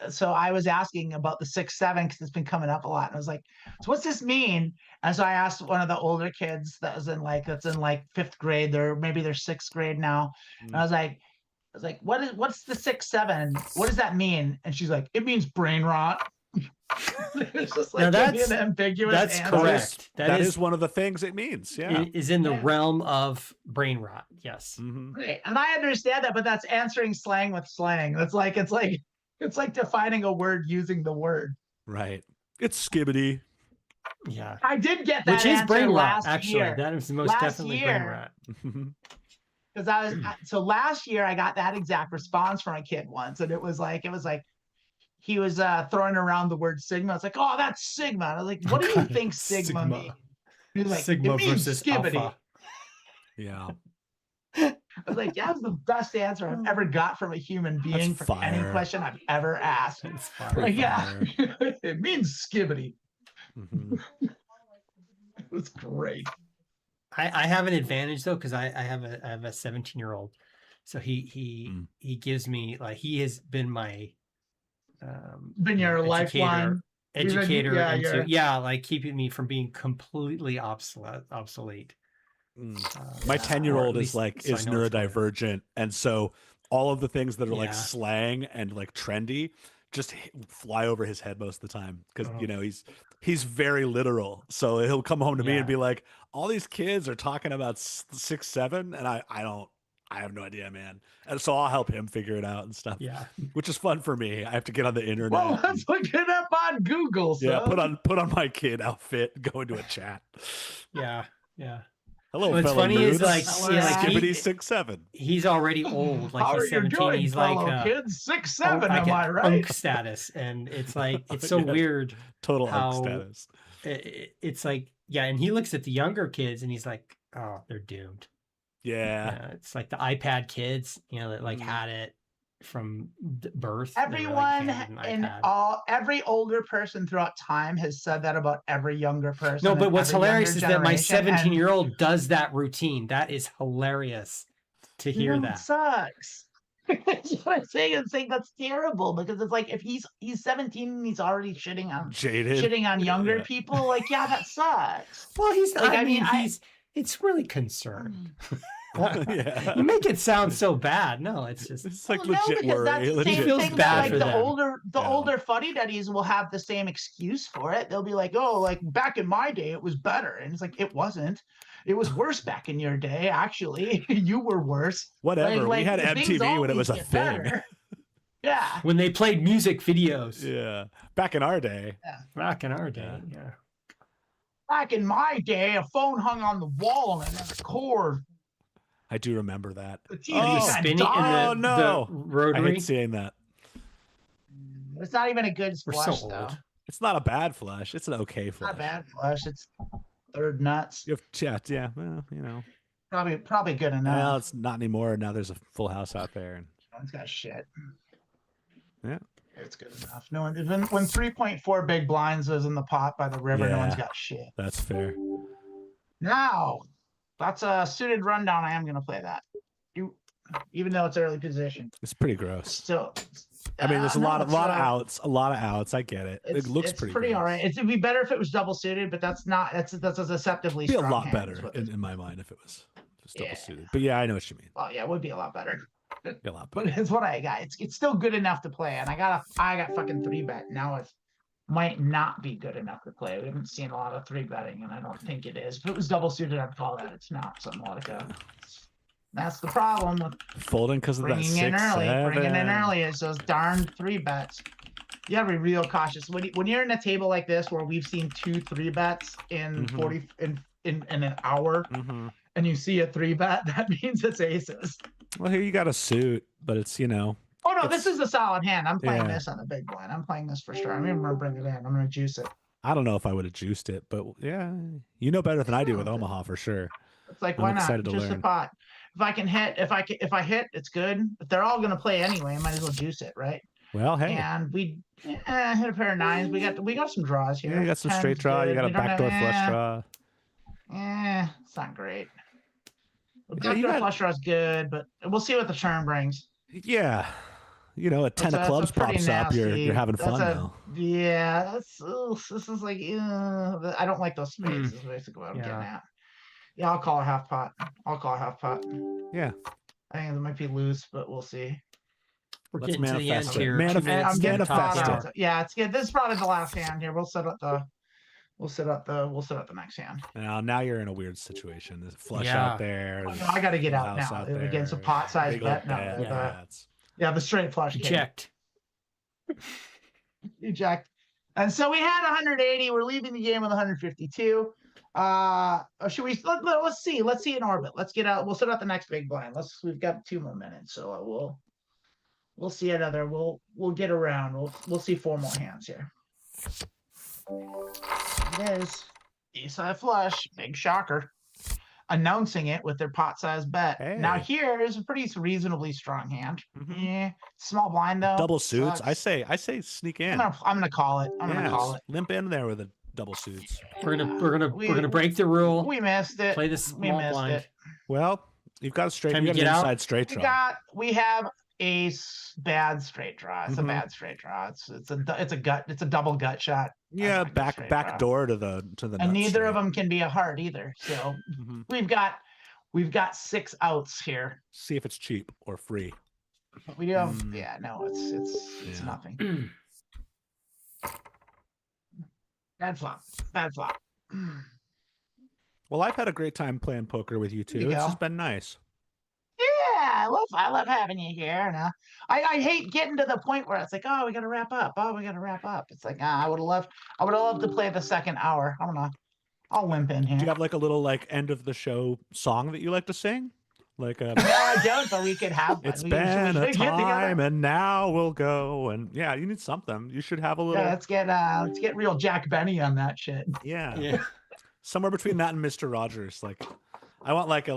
so I was asking about the 6-7 because it's been coming up a lot, and I was like, so what's this mean? And so I asked one of the older kids that's in 5th grade, they're 6th grade now, and I was like, what's the 6-7? What does that mean? And she's like, it means brain rot. It's just like, that's an ambiguous answer. Correct. That is one of the things it means. Yeah, it is in the realm of brain rot. Yes. Right. And I understand that, but that's answering slang with slang. It's like defining a word using the word. Right. It's skibbity. Yeah. I did get that, which is brain rot. Actually, that is most definitely brain rot. Because so last year I got that exact response from a kid once, and it was like he was throwing around the word sigma. It's like, oh, that's sigma. And I was like, what do you think sigma means? He was like, sigma it means versus skibbity. alpha. Yeah. I was like, that's the best answer I've ever got from a human being for any question I've ever asked. Like, it means skibbity. It was great. I have an advantage though, because I have a 17-year-old, So he gives me, like, he has been my been your lifeline educator like keeping me from being completely obsolete. My 10-year-old is neurodivergent, and so all of the things that are like slang and like trendy just fly over his head most of the time, because he's very literal. So he'll come home to me and be like, all these kids are talking about 6, 7, and I have no idea, man. And so I'll help him figure it out and stuff. Yeah. Which is fun for me. I have to get on the internet. Well, let's look it up on Google. Yeah, put on my kid outfit, go into a chat. Yeah, yeah. Hello, what's fellow funny nerds. is like Skibbity 6, 7. He's already old. Like How he's are you 17. doing, He's fellow like kids 6, 7. like Am I right? unk status, and it's like it's so weird. Total unk status. It's like and he looks at the younger kids and he's like, oh, they're doomed. Yeah. It's like the iPad kids, that like had it from birth. Everyone every older person throughout time has said that about every younger person. No, but what's hilarious is that my 17-year-old does that routine. That is hilarious to hear that. Sucks. That's what I'm saying. I'm saying that's terrible, because it's like if he's 17 and he's already shitting on younger people, like, that sucks. Well, he's like, I mean it's really concerned. Yeah. You make it sound so bad. No, it's like legit worry. That's the same feels thing bad that, like, for the older fuddy duddies will have the same excuse for it. They'll be like, oh, like back in my day it was better, and it's like, it wasn't. It was worse back in your day. Actually, you were worse. Whatever. We had MTV when it was a thing. Yeah. When they played music videos. Yeah. Back in our day. Yeah. Back in our day. Yeah. Back in my day, a phone hung on the wall and it had a cord. I do remember that. Spinning the rotary. I hate seeing that. It's not even a good flush, though. It's not a bad flush. It's an okay flush. Not a bad flush. It's third nuts. You have yeah. Well, Probably good enough. Well, it's not anymore. Now there's a full house out there, and no one's got shit. Yeah. It's good enough. No one. When 3.4 big blinds was in the pot by the river, no one's got shit. That's fair. Now, that's a suited rundown. I am going to play that. Even though it's early position. It's pretty gross. So, I mean, there's a lot of outs. A lot of outs. I get it. It looks pretty all right. It'd be better if it was double suited, but that's a deceptively strong. It'd be a lot better in my mind if it was just double suited. But yeah, I know what you mean. Oh yeah, it would be a lot better. A lot better. But it's what I got. It's still good enough to play, and I got fucking 3-bet. Now it might not be good enough to play. We haven't seen a lot of 3-betting, and I don't think it is. If it was double suited, I'd call that. It's not something like that. That's the problem with folding because of that 6, 7. Bringing in early is those darn 3-bets. You gotta be real cautious when you're in a table like this where we've seen 2 3-bets in 40 in an hour, and you see a 3-bet. That means it's aces. Well, here you got a suit, but it's Oh no, this is a solid hand. I'm playing this on the big blind. I'm playing this for sure. I'm gonna bring it in. I'm gonna juice it. I don't know if I would have juiced it, but yeah, you know better than I do with Omaha for sure. It's like, why not? Just a pot. If I can hit, if I hit, it's good. But they're all gonna play anyway. I might as well juice it, right? Well, hey. And we hit a pair of 9s. We got some draws here. Yeah, you got some straight draw. You got a backdoor flush draw. It's not great. Backdoor flush draw is good, but we'll see what the turn brings. Yeah. A 10 of clubs pops up. You're having fun now. Yeah, this is like, I don't like those spades. Is basically what I'm getting at. Yeah, I'll call a half pot. Yeah. I think it might be loose, but we'll see. We're getting to the end here. Manifest it. Yeah, it's good. This is probably the last hand here. We'll set up the next hand. Now you're in a weird situation. There's a flush out there. I got to get out now. Against a pot size bet. No, the straight flush. Eject. Eject. And so we had 180. We're leaving the game with 152. Should we? Let's see. Let's see an orbit. Let's get out. We'll set out the next big blind. We've got 2 more minutes, so we'll see another. We'll get around. We'll see 4 more hands here. It is eastside flush, big shocker. Announcing it with their pot size bet. Hey. Now here is a pretty reasonably strong hand. Yeah, small blind though. Double suits. I say sneak in. I'm gonna call it. I'm gonna call it. Limp in there with a double suits. We're gonna break the rule. We missed it. Play this small blind. Well, You've got a straight. Time You to got an get out? inside straight draw. We have a bad straight draw. It's a bad straight draw. It's a double gut shot. Yeah, back door to the and neither straight. of them can be a heart either. So we've got 6 outs here. See if it's cheap or free. We do have no, it's nothing. Bad flop. Well, I've had a great time playing poker with you too. It's just been nice. Yeah, I love having you here. And I hate getting to the point where it's like, oh, we gotta wrap up. It's like, I would have loved to play the second hour. I don't know. I'll limp in here. Do you have like a little like end of the show song that you like to sing? Like a no, I don't, but we could have one. It's been a time and now we'll go. And yeah, you need something. You should have a little. Yeah, let's get real Jack Benny on that shit. Yeah. Somewhere between that and Mr. Rogers. Like I want like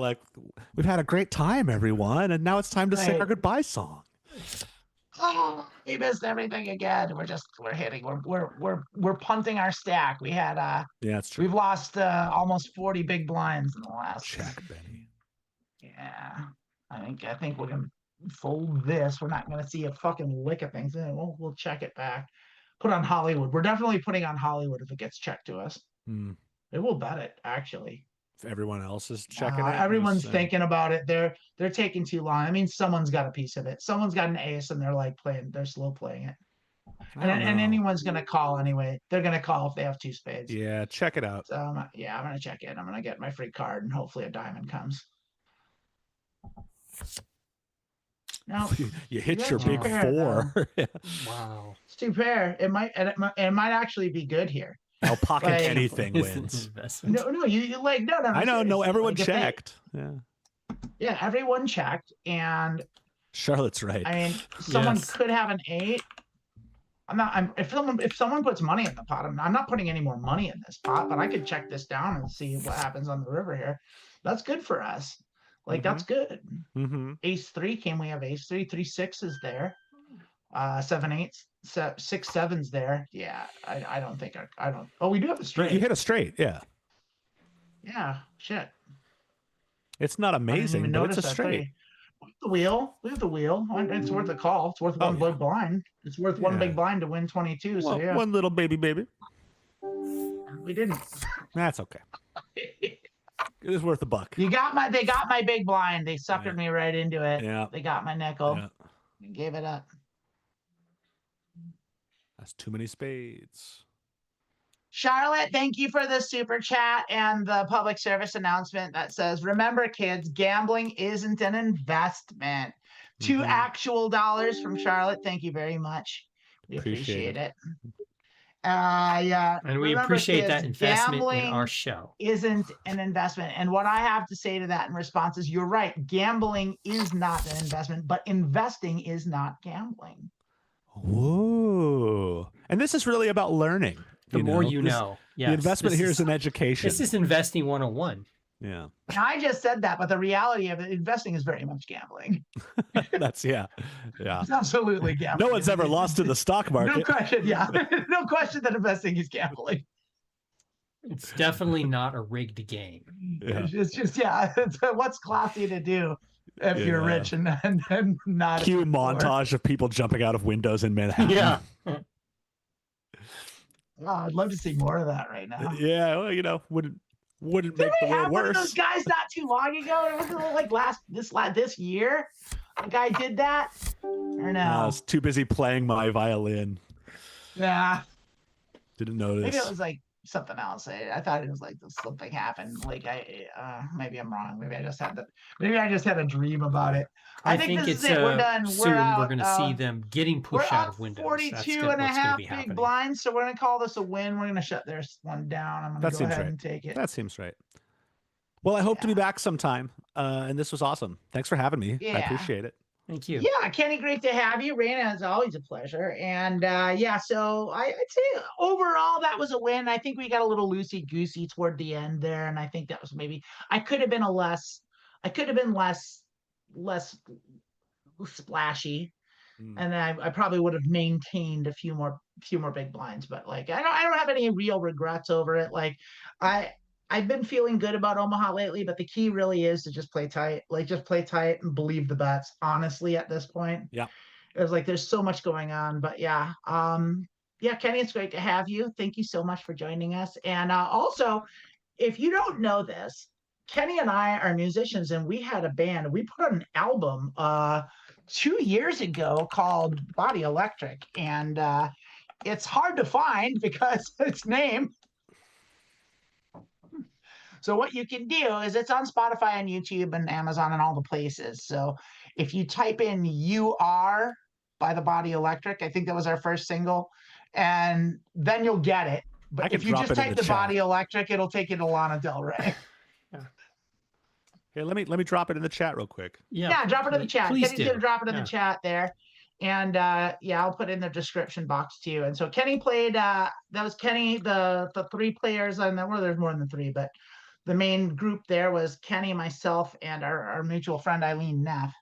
we've had a great time, everyone, and now it's time to sing our goodbye song. Oh, we missed everything again. We're punting our stack. We had yeah, that's true. We've lost almost 40 big blinds in the last. Check, Benny. Yeah, I think we're gonna fold this. We're not gonna see a fucking lick of things. We'll check it back. Put on Hollywood. We're definitely putting on Hollywood if it gets checked to us. It will bet it actually. If everyone else is checking it, everyone's thinking about it. They're taking too long. I mean, someone's got a piece of it. Someone's got an ace, and they're slow playing it. And anyone's gonna call anyway. They're gonna call if they have 2 spades. Yeah, check it out. So I'm gonna check it. I'm gonna get my free card, and hopefully a diamond comes. No, you hit your big four. Wow, it's 2 pair. It might actually be good here. I'll pocket anything wins. No, you like no. I know. No, everyone checked. Yeah, everyone checked, and Charlotte's right. I mean, someone could have an 8. If someone puts money in the pot, I'm not putting any more money in this pot, but I could check this down and see what happens on the river here. That's good for us. Like that's good. Ace 3 came. We have ace 3, 3 6s there. 7 8s, 6 7s there. Yeah, I don't think I don't. Oh, we do have a straight. You hit a straight. Yeah. Yeah. Shit. It's not amazing, but it's a straight. We have the wheel. It's worth a call. It's worth one big blind. It's worth one big blind to win 22. So yeah. One little baby. We didn't. That's okay. It was worth $1. They got my big blind. They suckered me right into it. Yeah. They got my nickel. Yeah. Gave it up. That's too many spades. Charlotte, thank you for the super chat and the public service announcement that says, remember kids, gambling isn't an investment. 2 actual dollars from Charlotte. Thank you very much. We appreciate it. Yeah. And we appreciate that investment in our show. Isn't an investment. And what I have to say to that in response is you're right. Gambling is not an investment, but investing is not gambling. Whoa. And this is really about learning. The more you know. Yes, the investment here is an education. This is investing 101. Yeah. I just said that, but the reality of it, investing is very much gambling. That's yeah. It's absolutely gambling. No one's ever lost in the stock market. No question. Yeah. No question that investing is gambling. It's definitely not a rigged game. Yeah. It's just, it's, what's classy to do if you're rich and not. Cue montage of people jumping out of windows in Manhattan. Yeah. Oh, I'd love to see more of that right now. Yeah, well, wouldn't make the world worse. One of those guys not too long ago? It wasn't like this year. A guy did that, or no? I was too busy playing my violin. Yeah. Didn't notice. Maybe it was like something else. I thought it was like something happened. Like maybe I'm wrong. Maybe I just had a dream about it. I think this is it. We're done. Soon we're going to see them getting pushed out of windows. 42 and a half big blinds. So we're going to call this a win. We're going to shut this one down. I'm going to go ahead and take it. That seems right. Well, I hope to be back sometime. And this was awesome. Thanks for having me. I appreciate it. Thank you. Yeah, Kenny, great to have you. Rayna, it's always a pleasure. And so I'd say overall that was a win. I think we got a little loosey-goosey toward the end there. And I think that was maybe I could have been less splashy. And then I probably would have maintained a few more big blinds, but like I don't have any real regrets over it. Like I've been feeling good about Omaha lately, but the key really is to just play tight. Like just play tight and believe the bets. Honestly, at this point, Yeah. it was like there's so much going on. But yeah, Kenny, it's great to have you. Thank you so much for joining us. And also, if you don't know this, Kenny and I are musicians, and we had a band. We put out an album 2 years ago called Body Electric, and it's hard to find because its name. So what you can do is it's on Spotify and YouTube and Amazon and all the places. So if you type in "You Are" by the Body Electric, I think that was our first single, and then you'll get it. But if you just type the Body Electric, it'll take you to Lana Del Rey. Here, let me drop it in the chat real quick. Yeah, drop it in the chat. Please Kenny's gonna drop it in the chat there. And yeah, I'll put it in the description box too. And so Kenny played that was Kenny, the 3 players, and well, there's more than 3, but the main group there was Kenny, myself, and our mutual friend Eileen Neff.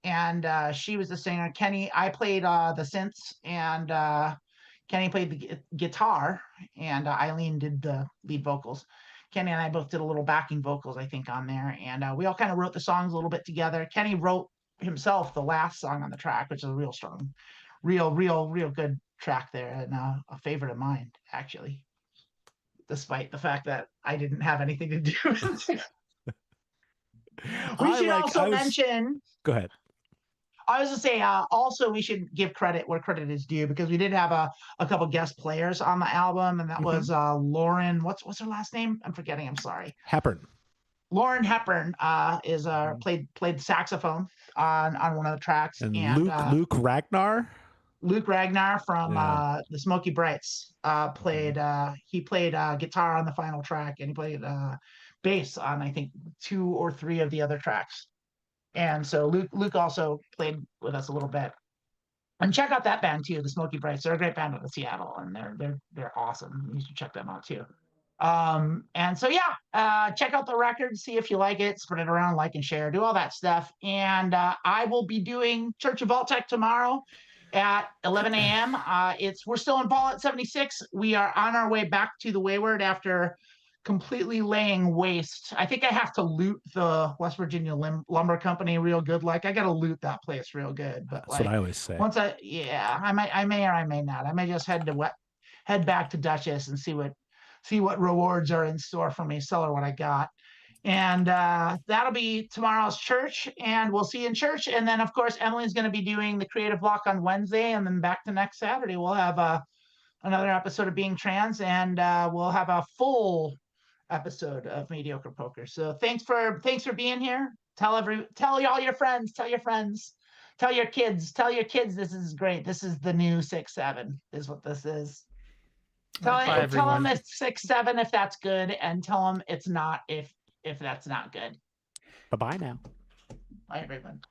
And she was the singer. Kenny, I played the synths, and Kenny played the guitar, and Eileen did the lead vocals. Kenny and I both did a little backing vocals, I think, on there. And we all kind of wrote the songs a little bit together. Kenny wrote himself the last song on the track, which is a real strong, real good track there, and a favorite of mine, actually, despite the fact that I didn't have anything to do with it. We should also mention. Go ahead. I was to say, also, we should give credit where credit is due, because we did have a couple guest players on the album, and that was Lauren. What's her last name? I'm forgetting. I'm sorry. Hepburn. Lauren Hepburn is played saxophone on one of the tracks, and Luke Ragnar. Luke Ragnar from the Smoky Brights played guitar on the final track, and he played bass on, I think, 2 or 3 of the other tracks. And so Luke also played with us a little bit. And check out that band too, the Smoky Brights. They're a great band out of Seattle, and they're awesome. You should check them out too. And so check out the record, see if you like it, spread it around, like and share, do all that stuff. And I will be doing Church of Vault Tech tomorrow at 11 a.m. We're still in Ball at 76. We are on our way back to the Wayward after completely laying waste. I think I have to loot the West Virginia Lumber Company real good. Like, I got to loot that place real good. But that's what I always say. I may or I may not. I may just head back to Dutchess and see what rewards are in store for me, sell her what I got. And that'll be tomorrow's church, and we'll see you in church. And then, of course, Emily's going to be doing the creative block on Wednesday, and then back to next Saturday we'll have another episode of Being Trans, and we'll have a full episode of Medioker Poker. So thanks for being here. Tell all your friends, tell your kids, this is great. This is the new 6-7 is what this is. Tell them it's 6-7 if that's good, and tell them it's not if that's not good. Bye-bye now. Bye, everyone.